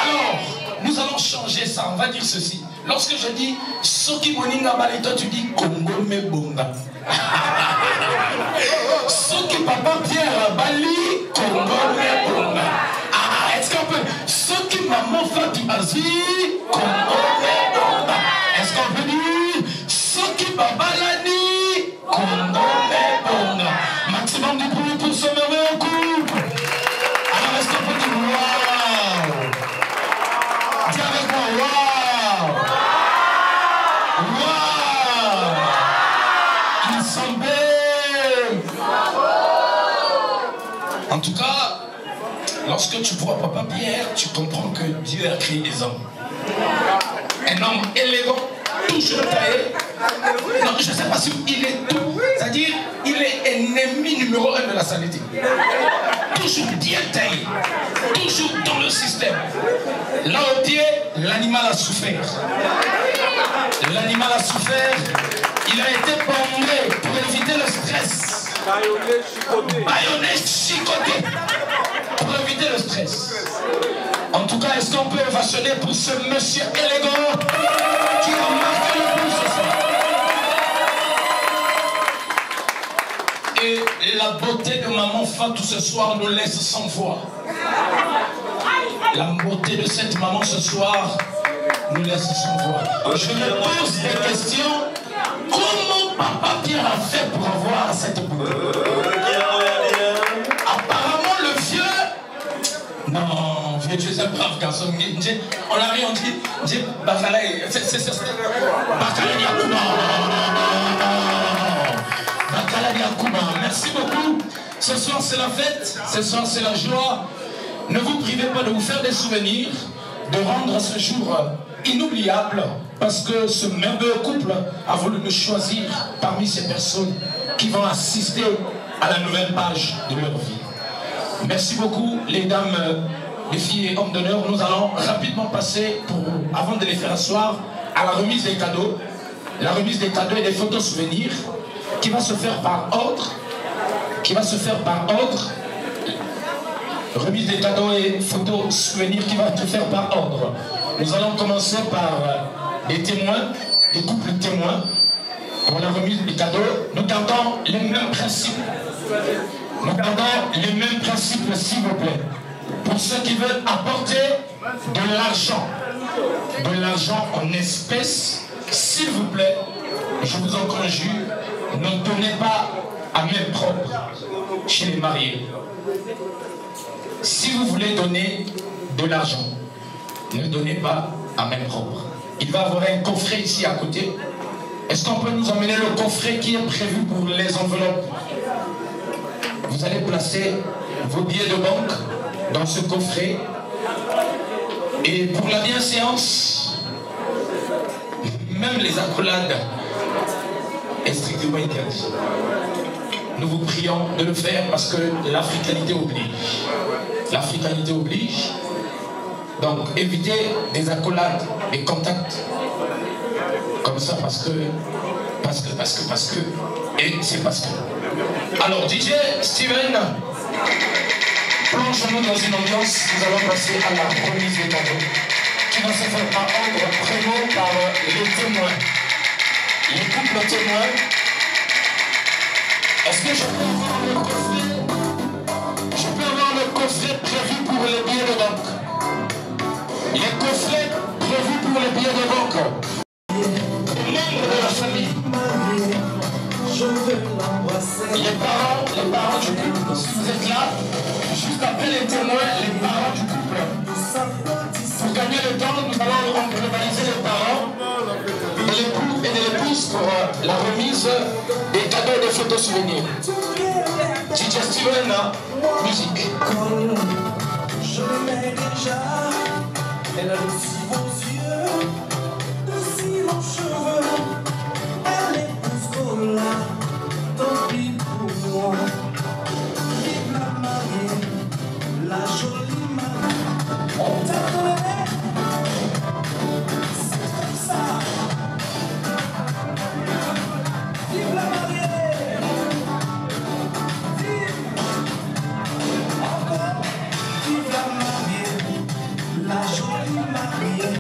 Alors, nous allons changer ça. On va dire ceci. Lorsque je dis Soki Moninga Bali, toi tu dis Congo Mebonga. Soki Papa Pierre Bali, Congo Mebonga. Ah, est-ce qu'on peut Soki Maman Fatou Azi, Congo Mebonga. Est-ce qu'on peut dire Soki Baba Lani, Congo Mebonga. Maximum de bruit pour ce merveilleux couple. Alors est-ce qu'on peut dire waouh? Dis avec moi waouh. Waouh! Ils sont belles! En tout cas, lorsque tu vois Papa Pierre, tu comprends que Dieu a créé des hommes. Un homme élégant, toujours taillé. Non, je ne sais pas si il est tout. C'est-à-dire, il est ennemi numéro 1 de la saleté. Toujours bien taillé. Toujours dans le système. Là au pied, l'animal a souffert. L'animal a souffert. Il a été bombé pour éviter le stress. Baïonné chicoté. Pour éviter le stress. En tout cas, est-ce qu'on peut ovationner pour ce monsieur élégant qui a marqué le coup ce soir? Et la beauté de maman Fatou ce soir nous laisse sans voix. La beauté de cette maman ce soir nous laisse sans voix. Je me pose des questions. Comment Papa Pierre a fait pour avoir cette beauté? Apparemment le vieux... Non, vieux, tu es un brave garçon. On l'a rien dit. Bakala, c'est Bakala Yakuma. Bakala Yakuma. Merci beaucoup. Ce soir c'est la fête. Ce soir c'est la joie. Ne vous privez pas de vous faire des souvenirs, de rendre ce jour inoubliable, parce que ce merveilleux couple a voulu nous choisir parmi ces personnes qui vont assister à la nouvelle page de leur vie. Merci beaucoup les dames, les filles et hommes d'honneur. Nous allons rapidement passer, avant de les faire asseoir, à la remise des cadeaux. La remise des cadeaux et des photos souvenirs qui va se faire par ordre. Remise des cadeaux et photos souvenirs qui va se faire par ordre. Nous allons commencer par des témoins, des couples témoins. pour la remise des cadeaux, nous gardons les mêmes principes. Nous gardons les mêmes principes, s'il vous plaît. Pour ceux qui veulent apporter de l'argent en espèces, s'il vous plaît, je vous en conjure, ne donnez pas à main propre chez les mariés. Si vous voulez donner de l'argent, ne donnez pas à main propre. Il va y avoir un coffret ici à côté. Est-ce qu'on peut nous emmener le coffret qui est prévu pour les enveloppes? Vous allez placer vos billets de banque dans ce coffret. Et pour la bienséance, même les accolades est strictement interdit. Nous vous prions de le faire parce que l'africanité oblige. L'africanité oblige. Donc évitez des accolades, des contacts comme ça parce que et c'est parce que. Alors DJ Steven, plonge-nous dans une ambiance. Nous allons passer à la remise des cadeaux qui va se faire par ordre prénom par les témoins, les couples témoins. Est-ce que je peux avoir le coffret? Je peux avoir le coffret prévu pour les billets de banque. Les coffrets prévus pour les billets de banque. Membres de la famille. Les parents du couple, si vous êtes là, juste après les témoins, les parents du couple. Pour gagner le temps, nous allons rivaliser les parents de l'époux et de l'épouse pour la remise des cadeaux et des photos souvenirs. DJ Steven, musique. Je l'aimais déjà, elle a aussi vos yeux, aussi vos cheveux, elle est plus qu'on l'a, tant pis pour moi. Vive la mariée, la jolie mariée, on t'attendait, c'est comme ça. Vive la mariée, vive encore, vive la mariée, la jolie mariée.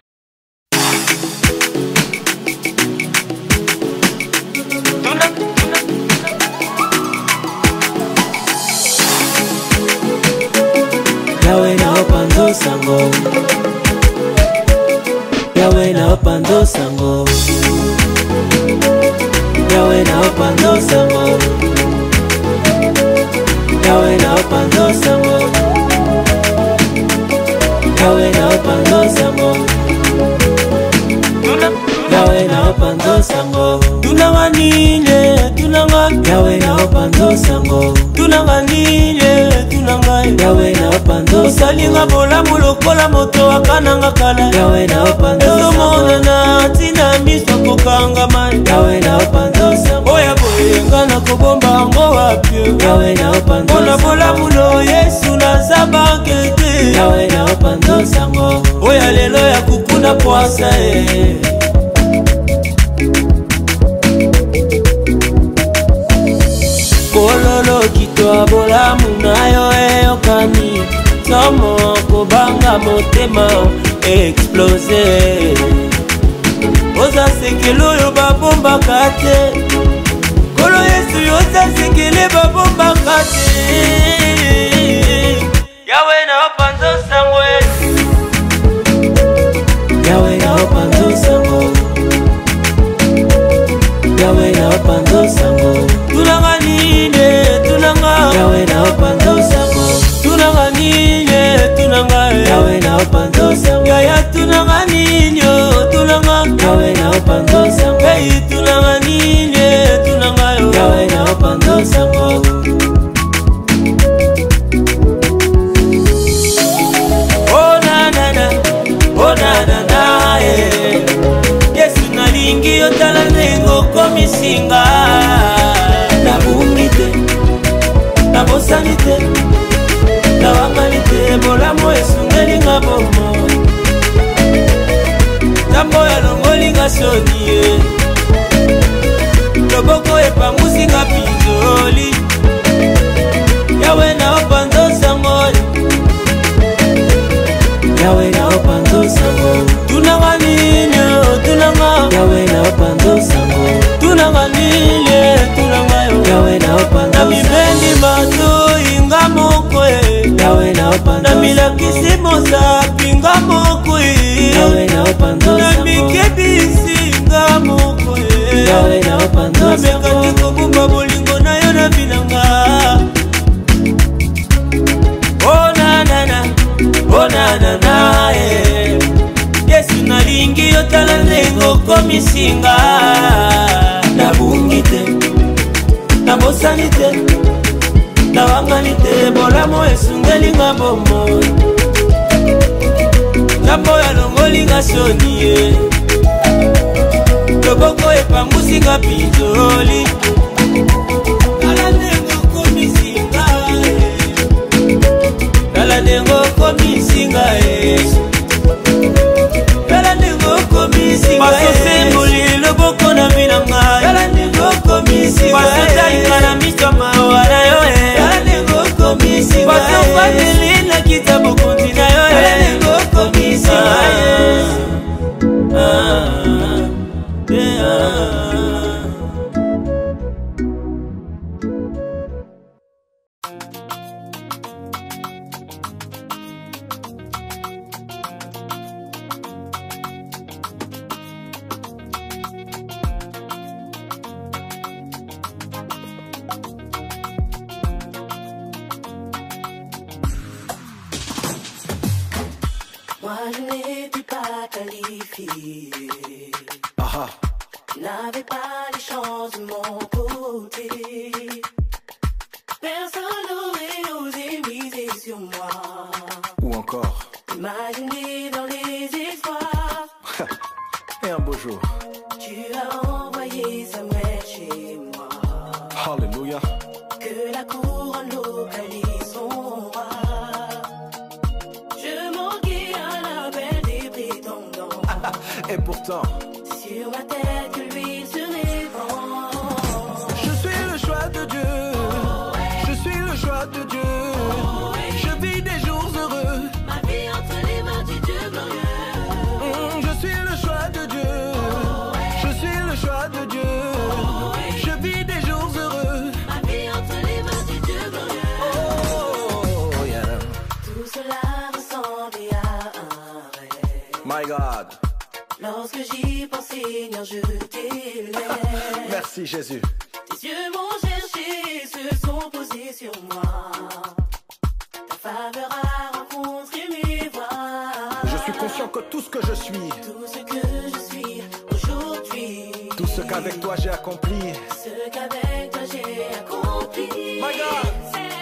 Yawe na opando sango, Yawe na opando sango, Yawe na opando sango, Yawe na opando sango, Yawe na opando sango, Yawe na opando sango, tunanganile tunanga, Yawe na opando sango, tunanganile tunanga, Yawe na opando salinga bola mulokola moto akananga kala, Yawe na opando mona na tina miso kokanga man, Yawe na opando sango, oya boyenga na kobomba ngo wapyo, Yawe na opando ona bola mulo Yesu na zabakete, Yawe na opando sango, oya lelo ya kukuna poasa kololo kitwa bolamu nayo eyokani somo kobanga motema explose oza sekele oyo babombaka te kolo Yesu yoza sekele babombaka te Yawe na opando sango Yawe na opando sango Yawe na opando sango tunanga nine tunanga Yawe na opando sango tunanga nine tunanga Yawe na opando sango ya tunanga ninyo tunanga Yawe na opando sango hey tunanga nine tunanga Yawe na opando sango oh na na na oh na na na Yesu nalingi otala nengo komisinga nabungi te nabosani te nawangani te bolamu esungelinga bomo ntambo yalongolinga soni ye loboko epangusinga pinzoli Yawe na opando sango Yawe na opando sango tunanga ninyo tunanga Yawe na opando sango tunanga tunanga nile tunanga yo yawe na opanza na mibendi mato inga moko yawe na opanza na milakisi mosapi inga moko yawe na opanza na mikebisi inga moko yawe na opanza na mekati kobumba bolingo na yo na binanga oh na na na oh na na na Yesu nalingi yo tala ndengo komisinga nabungi te nabosani te nawangani te bolamo esungelinga bomoi ngambo ya longolinga soni ye loboko epangusinga pinzoli tala ndengo komisinga tala ndengo komisinga Masosembuli loboko na binanga Yala nego komisi Masotalika na mitoma wana yoe Yala nego komisi Masofadili na kitabu kontina yoe Yala nego komisi Moi je n'étais pas qualifié. N'avais pas les chances de mon côté. Personne n'aurait osé miser sur moi. Ou encore Imaginer dans les espoirs. Et un beau jour Tu as envoyé Samuel chez moi. Alléluia. Que la couronne localise son roi. Je manquais à l'appel des prétendants. Et pourtant Sur ma tête que l'huile se répand. Je suis le choix de Dieu. Je suis le choix de Dieu. Je vis des jours heureux. Ma vie entre les mains du Dieu glorieux. Je suis le choix de Dieu. Je suis le choix de Dieu. Je vis des jours heureux. Ma vie entre les mains du Dieu glorieux. Oh yeah. Tout cela ressemblait à un rêve. My God. Lorsque j'y pense, Seigneur, je t'élève. Merci Jésus. Tes yeux m'ont cherché, se sont posés sur moi. Ta faveur a rencontré mes voies. Je suis conscient que tout ce que je suis, Tout ce que je suis aujourd'hui, tout ce qu'avec toi j'ai accompli, ce qu'avec toi j'ai accompli, My God. c'est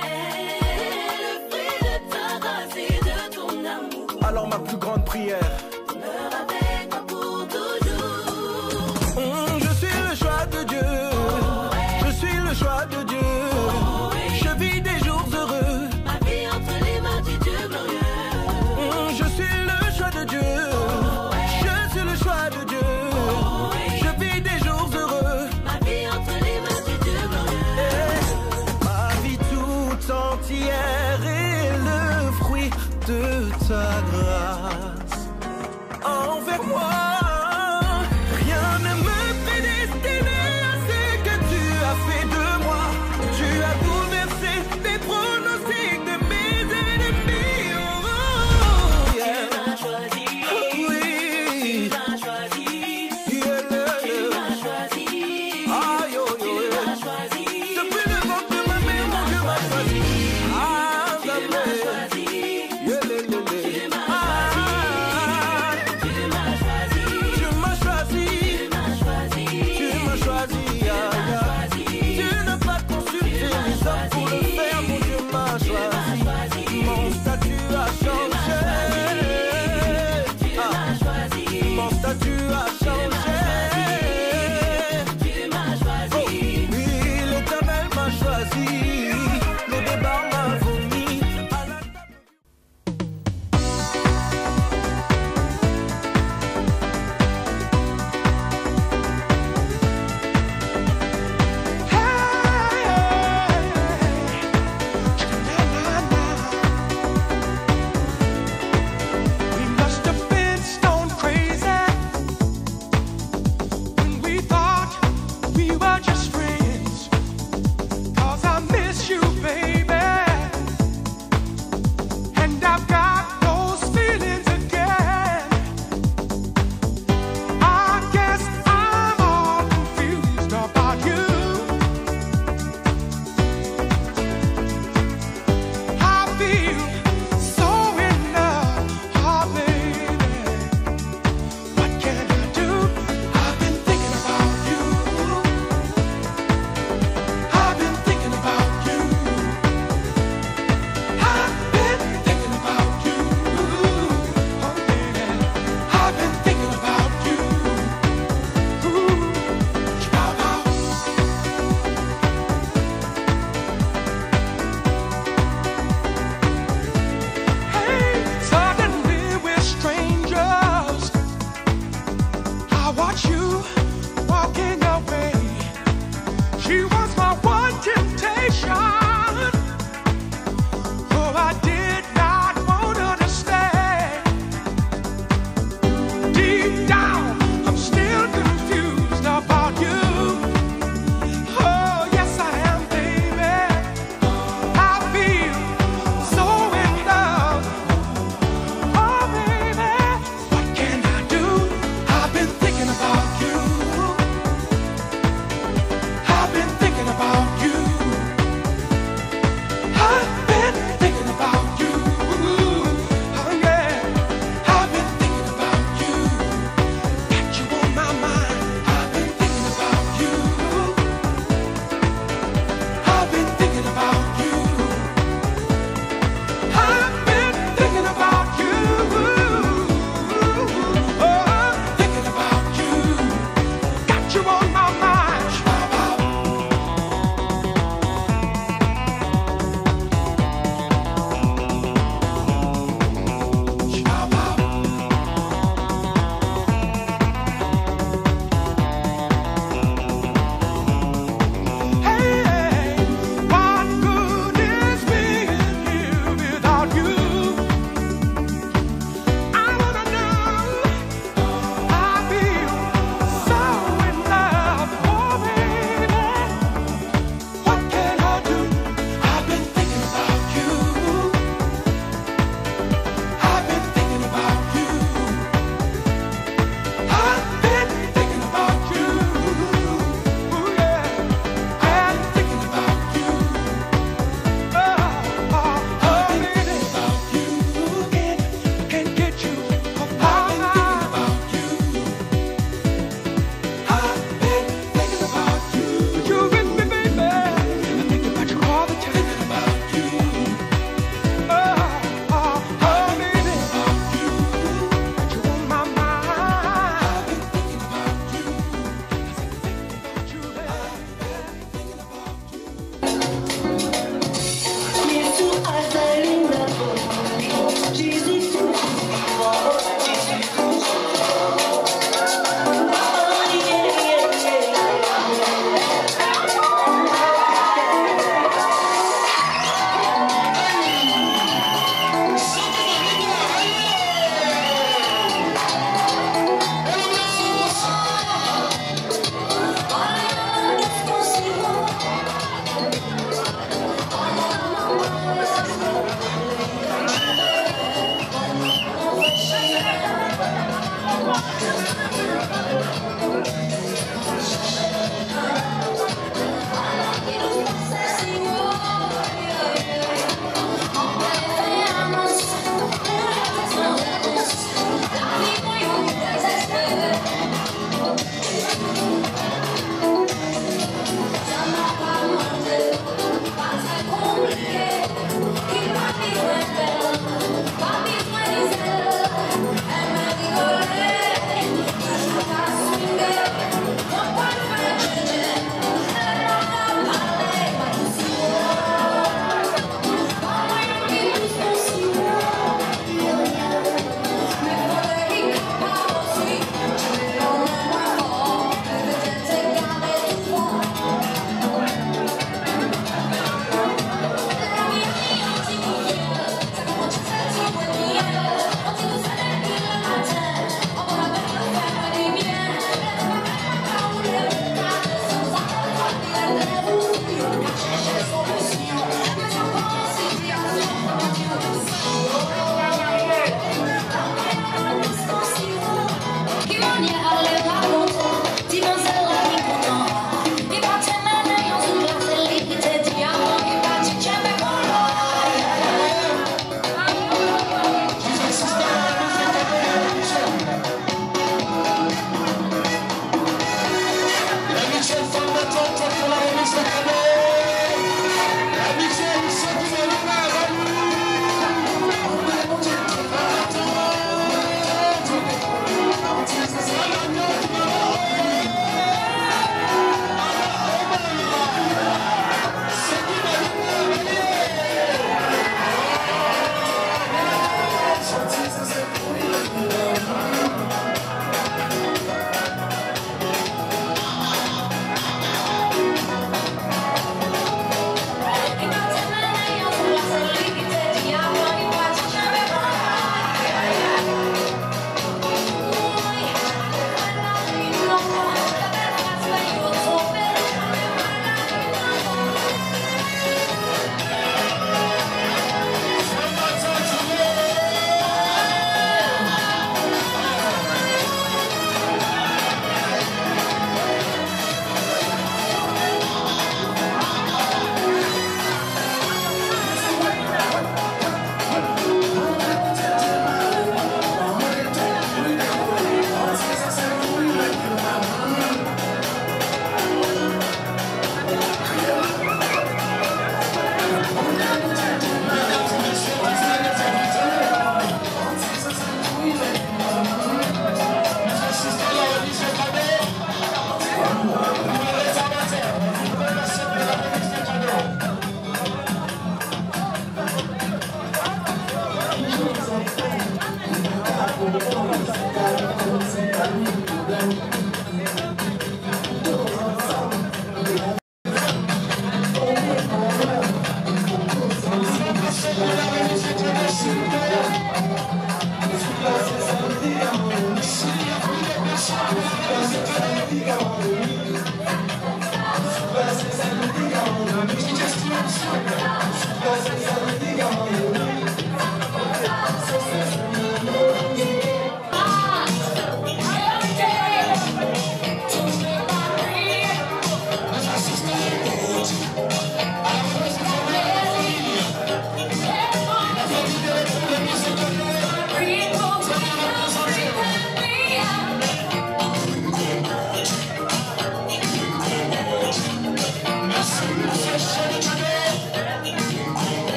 le fruit de ta grâce et de ton amour. alors ma plus grande prière, Demeure avec moi pour toujours. Je suis le choix de Dieu. Je suis le choix de Dieu. Je vis des jours heureux. Ma vie entre les mains du Dieu glorieux. Je suis le choix de Dieu. Je suis le choix de Dieu. Je vis des jours heureux. Ma vie entre les mains du Dieu glorieux. Ma vie tout entière est le fruit de ta grâce envers moi. Rien ne me prédestinait à ce que tu as fait de moi. Tu as bouleversé les pronostics de mes ennemis. Oh, yeah. Tu m'as choisi. Oui. Tu m'as choisi. Yeah, yeah, Tu yeah. m'as choisi. Ah, yo, yo, Tu yo. m'as choisi. Depuis le ventre de ma mère, mon Dieu m'a choisi. Ah, Tu m'as choisi. yeah, yeah, yeah, yeah. Tu m'as choisi. Tu m'as choisi.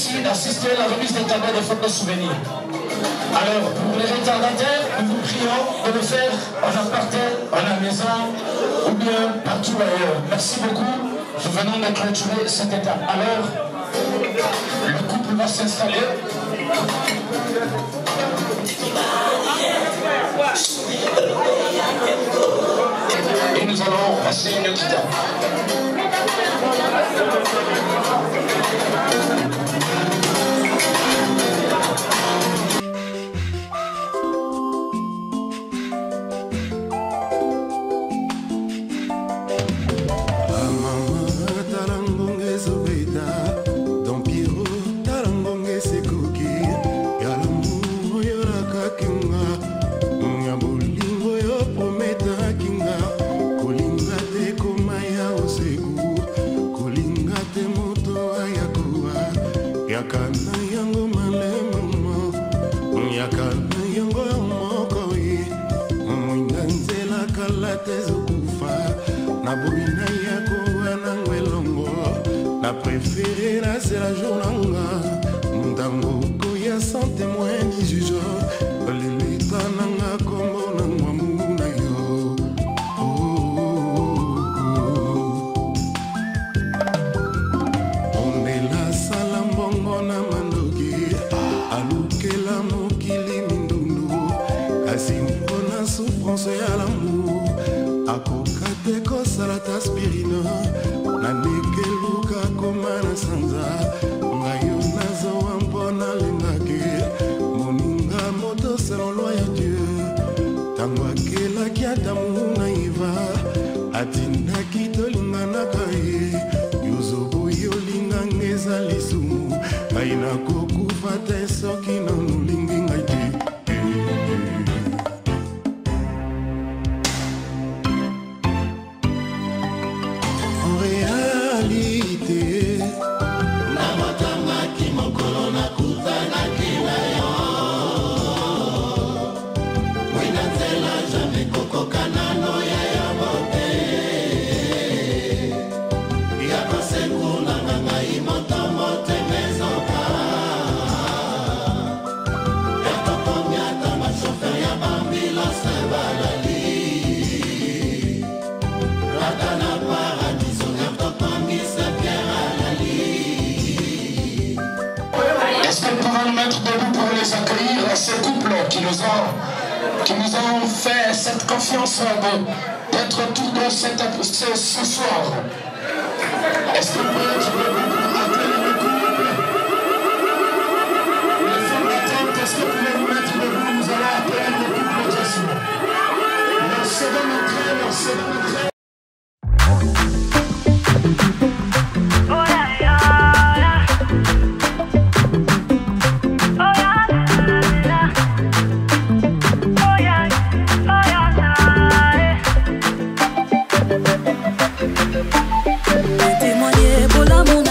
aussi d'assister à la remise des tableaux de photos souvenirs. Alors, pour les retardataires, nous vous prions de le faire en appartement, à la maison ou bien partout ailleurs. Merci beaucoup. Nous venons de clôturer cette étape. Alors, le couple va s'installer. Et nous allons passer une autre étape. La préférée là c'est la journée Mundango koya sans témoin ni juge Lelita nanga kombo na mwamuna yo On est la salambongo na mandoki Alukela mokili mindundu Asimpo na souffrance ya l'amour Akokate kosala taspirina Nanekeluka komana sanza Ngayo nazo wampona lingake Moninga moto selon loi ya Dieu Tango akela kiata muna iva Atina kitolinga nakaye Yozobo yolinga ngeza lisumu Aina kokufa te soki nanulingi ngaite Ce couple qui nous ont fait cette confiance d'être tous deux ce soir. Est-ce que vous pouvez appeler le couple? Les femmes d'attente, est-ce que vous pouvez vous mettre debout? Nous allons appeler le couple Jason. Leur seconde entrée. Témoigner pour l'amour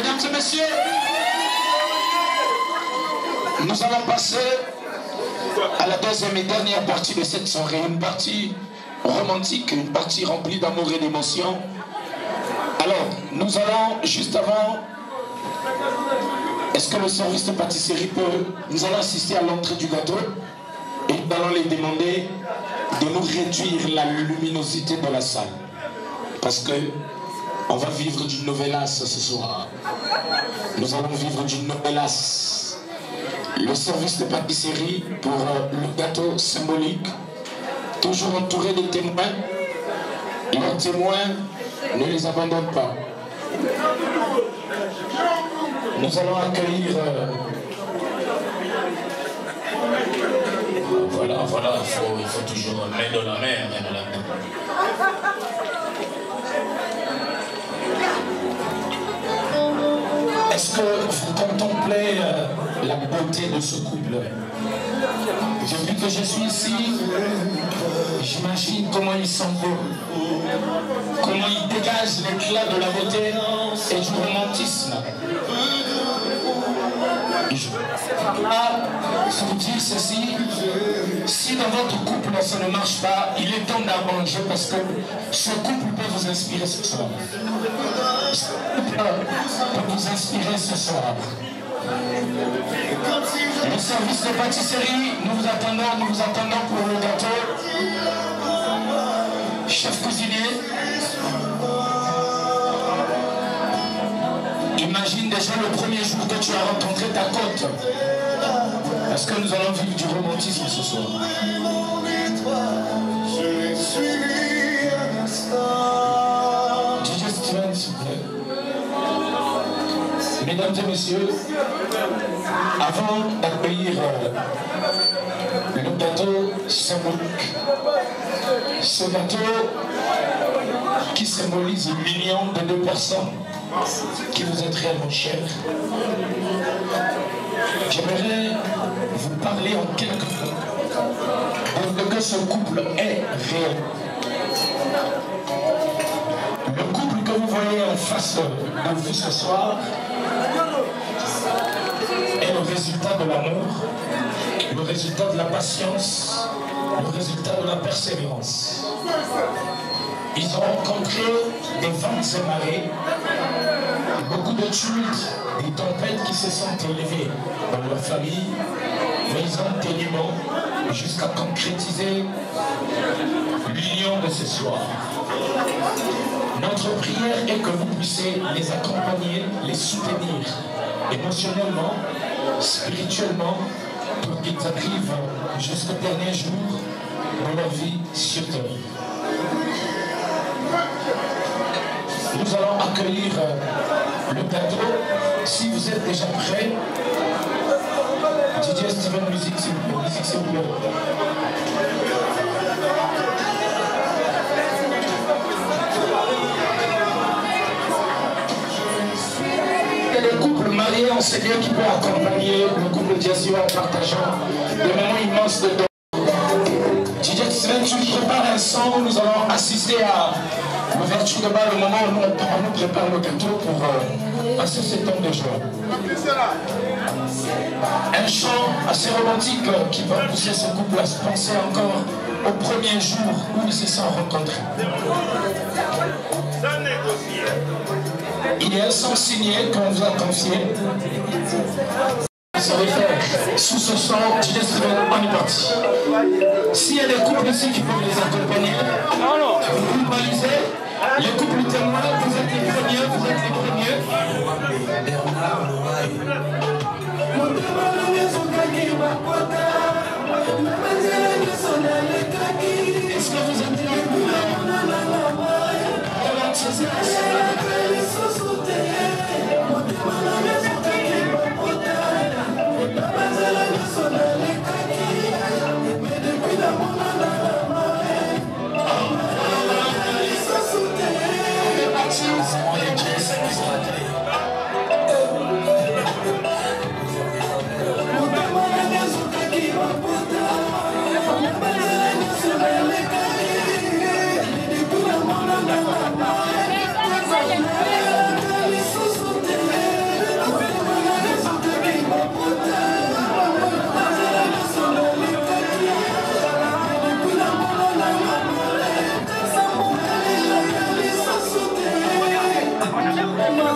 Mesdames et messieurs, nous allons passer à la deuxième et dernière partie de cette soirée. Une partie romantique, une partie remplie d'amour et d'émotion. Alors, nous allons, juste avant, est-ce que le service de pâtisserie peut... Nous allons assister à l'entrée du gâteau et nous allons les demander de nous réduire la luminosité de la salle. Parce que on va vivre d'une novelas ce soir. Nous allons vivre d'une novelas. Le service de pâtisserie pour le gâteau symbolique, toujours entouré des témoins. Leurs témoins ne les abandonnent pas. Nous allons accueillir... Voilà, il faut toujours main de la mer, main de la mer. Est-ce que vous contemplez la beauté de ce couple? Depuis que je suis ici, j'imagine comment il s'envole, comment il dégage l'éclat de la beauté et du romantisme. Je vous dire ceci, si dans votre couple ça ne marche pas, il est temps d'arranger parce que ce couple peut vous inspirer ce soir. Peut vous inspirer ce soir. Le service de pâtisserie, nous vous attendons pour le gâteau. Chef cuisinier, imagine déjà le premier jour que tu as rencontré ta côte. Parce que nous allons vivre du romantisme ce soir. DJ Steven, s'il vous plaît. Mesdames et messieurs, avant d'accueillir le gâteau symbolique, ce gâteau qui symbolise l'union de deux personnes qui vous êtes réellement chères, j'aimerais vous parler en quelques mots de que ce couple est réel. Le couple que vous voyez en face de vous ce soir est le résultat de l'amour, le résultat de la patience, le résultat de la persévérance. Ils ont rencontré des vents et marées, beaucoup de tumultes, des tempêtes qui se sont élevées dans leur famille, mais ils ont tenu bon jusqu'à concrétiser l'union de ce soir. Notre prière est que vous puissiez les accompagner, les soutenir émotionnellement, spirituellement, pour qu'ils arrivent jusqu'au dernier jour de leur vie sur terre. Nous allons accueillir le gâteau. Si vous êtes déjà prêts, DJ Steven, musique s'il vous plaît. Le couple marié, on sait bien qu'il peut accompagner le couple Diazio en partageant des moments immenses de temps. DJ Steven, tu prépares un son, nous allons assister à l'ouverture de bal, le moment où on nous prépare le gâteau pour passer ce temps de joie. Un chant assez romantique qui va pousser ce couple à se penser encore au premier jour où ils se sont rencontrés. Il y a un son signé qu'on vous a confié. Ça va faire sous ce son, DJ Steven, on est parti. S'il y a des couples ici qui peuvent les accompagner, vous balisez. Les couples témoins, vous êtes les premiers, vous êtes les premiers. Est-ce que vous êtes les Thank you.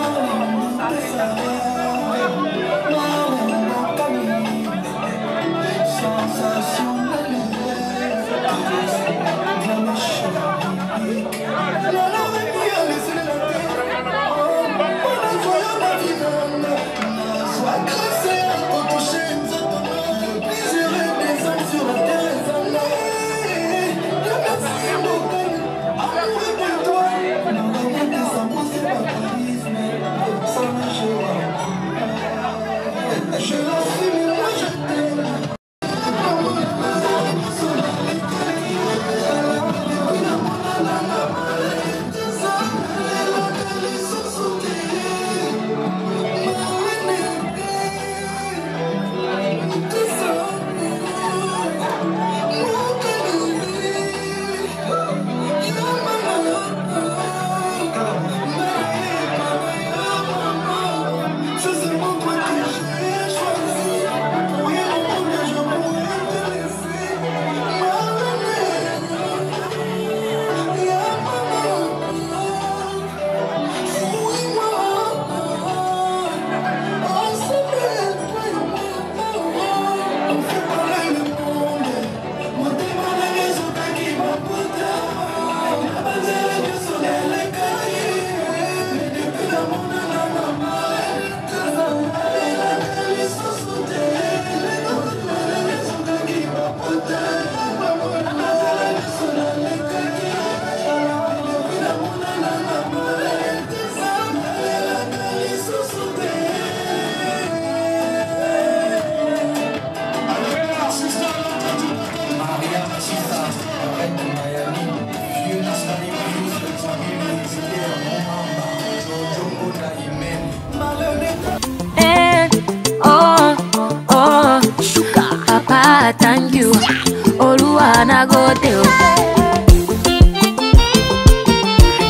Oluwana go tell.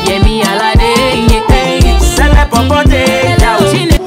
Yemi alade, yeah. Sele popote, yeah.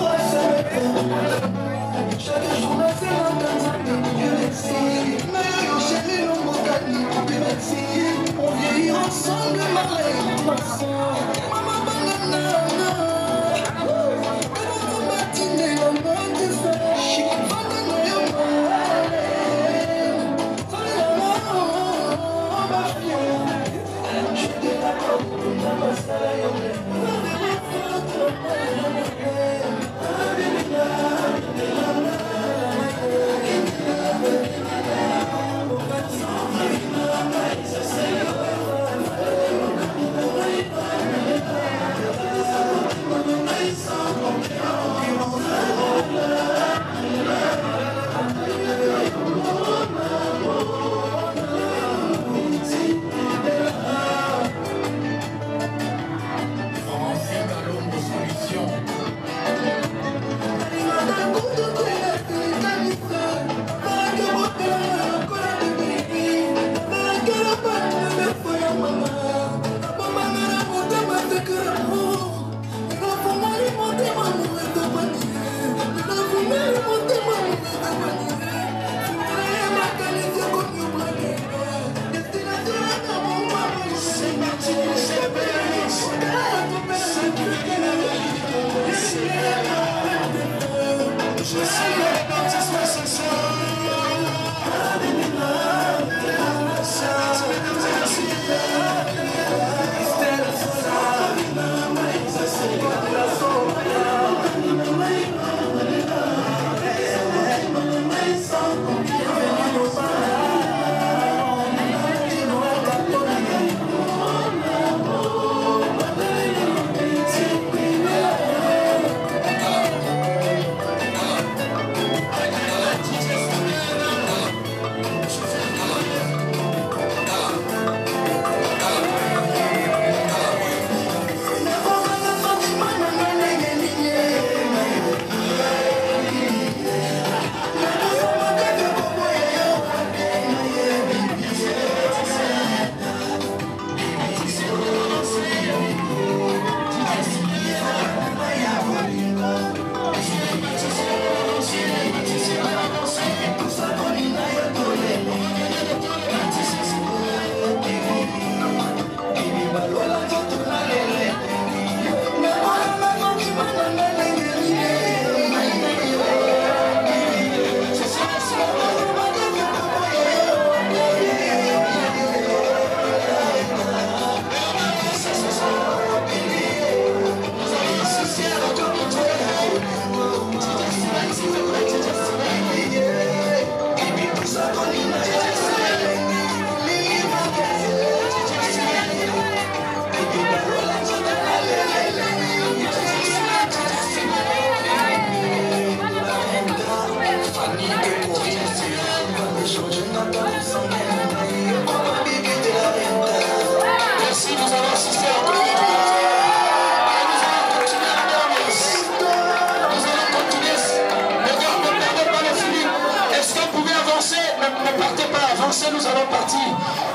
nous allons partir.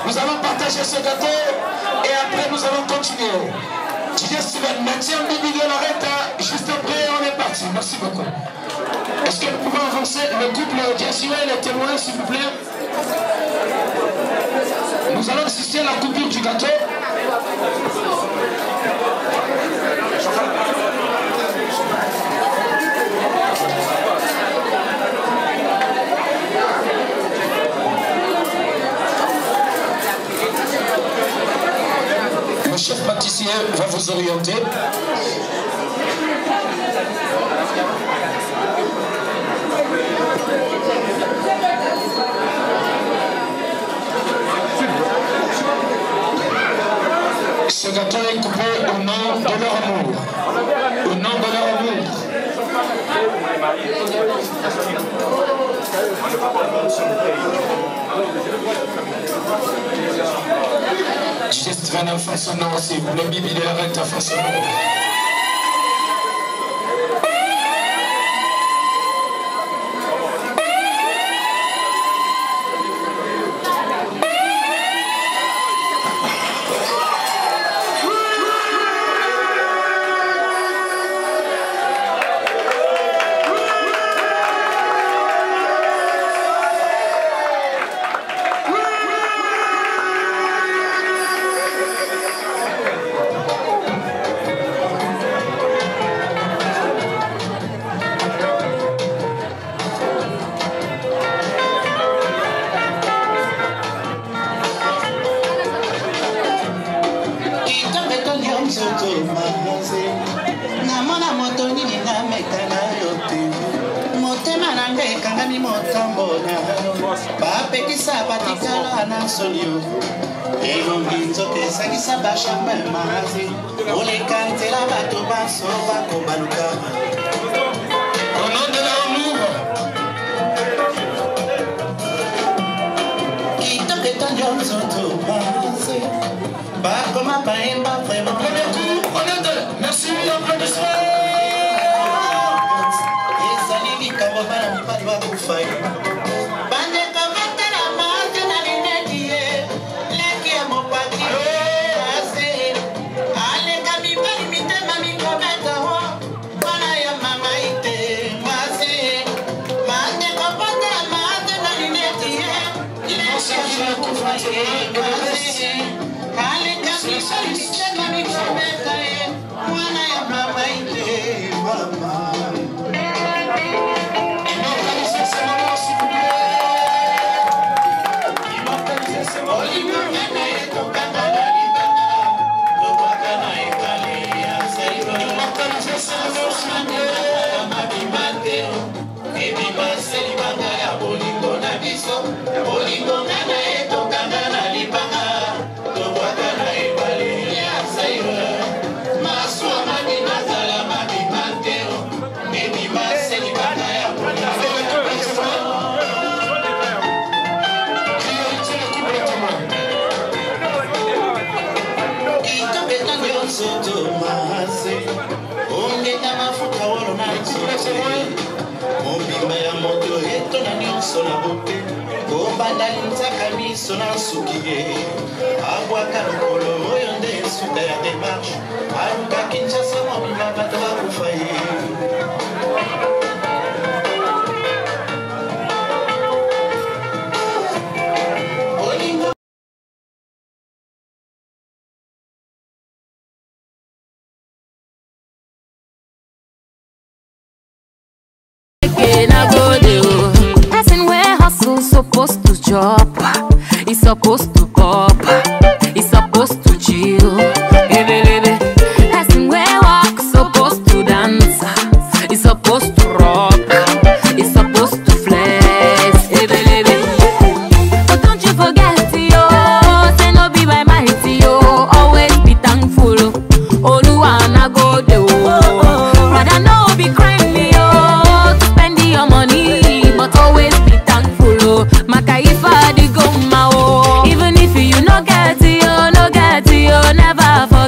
Nous allons partager ce gâteau et après nous allons continuer. DJ Steven, maintiens Bibi de Loretta. Juste après, on est parti. Merci beaucoup. Est-ce que nous pouvons avancer le couple Jessica et les témoins, s'il vous plaît? Nous allons assister à la coupure du gâteau. Le chef pâtissier va vous orienter. Ce gâteau est coupé au nom de leur amour. Au nom de leur amour. Juste 29 façonnant aussi, pour le Bibi de la Renta façonnant. namona moto nini namekana yo te motema na ngai ekangami motambo na bapekisa batikala na soni yo elongi nzoto esangisa bachambe marazi oleka nzela bato baso bakobaluka au nom de l'amour kitoko etondio nzoto marazi bakoma baemba vraiment premier coup on est deux merci applaudissements ezali likambo bana mibali bakufai bandeko batala mate na lineti ye leki ya mopati ase aleka mibali mitema mikobeta ho bana ya mama ite mase bandeko batala mate na lineti ye leki ya mopati ase aleka mibali mitema mikobeta ye mwana ya mama ite mama. Mobimba ya moto etona nyonso na bote kobanda linzaka miso na suki ye abwaka lokolo oyo nde esuka ya démarche aluka kinshasa mobimba bato bakufa ye Supposed to chop, he's supposed to pop, he's supposed to chill. Person where walk, supposed to dance, he's supposed to rock, he's supposed to flex. But don't you forget, yo, say no be by mighty, yo, always be thankful. Oluwana go de, rather no be crying, yo, to spend your money, but always be thankful. Makaifa di goma o. Even if you no get it, never forget.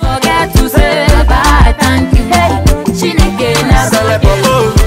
Forget to say bye, thank you. Hey, Chineke na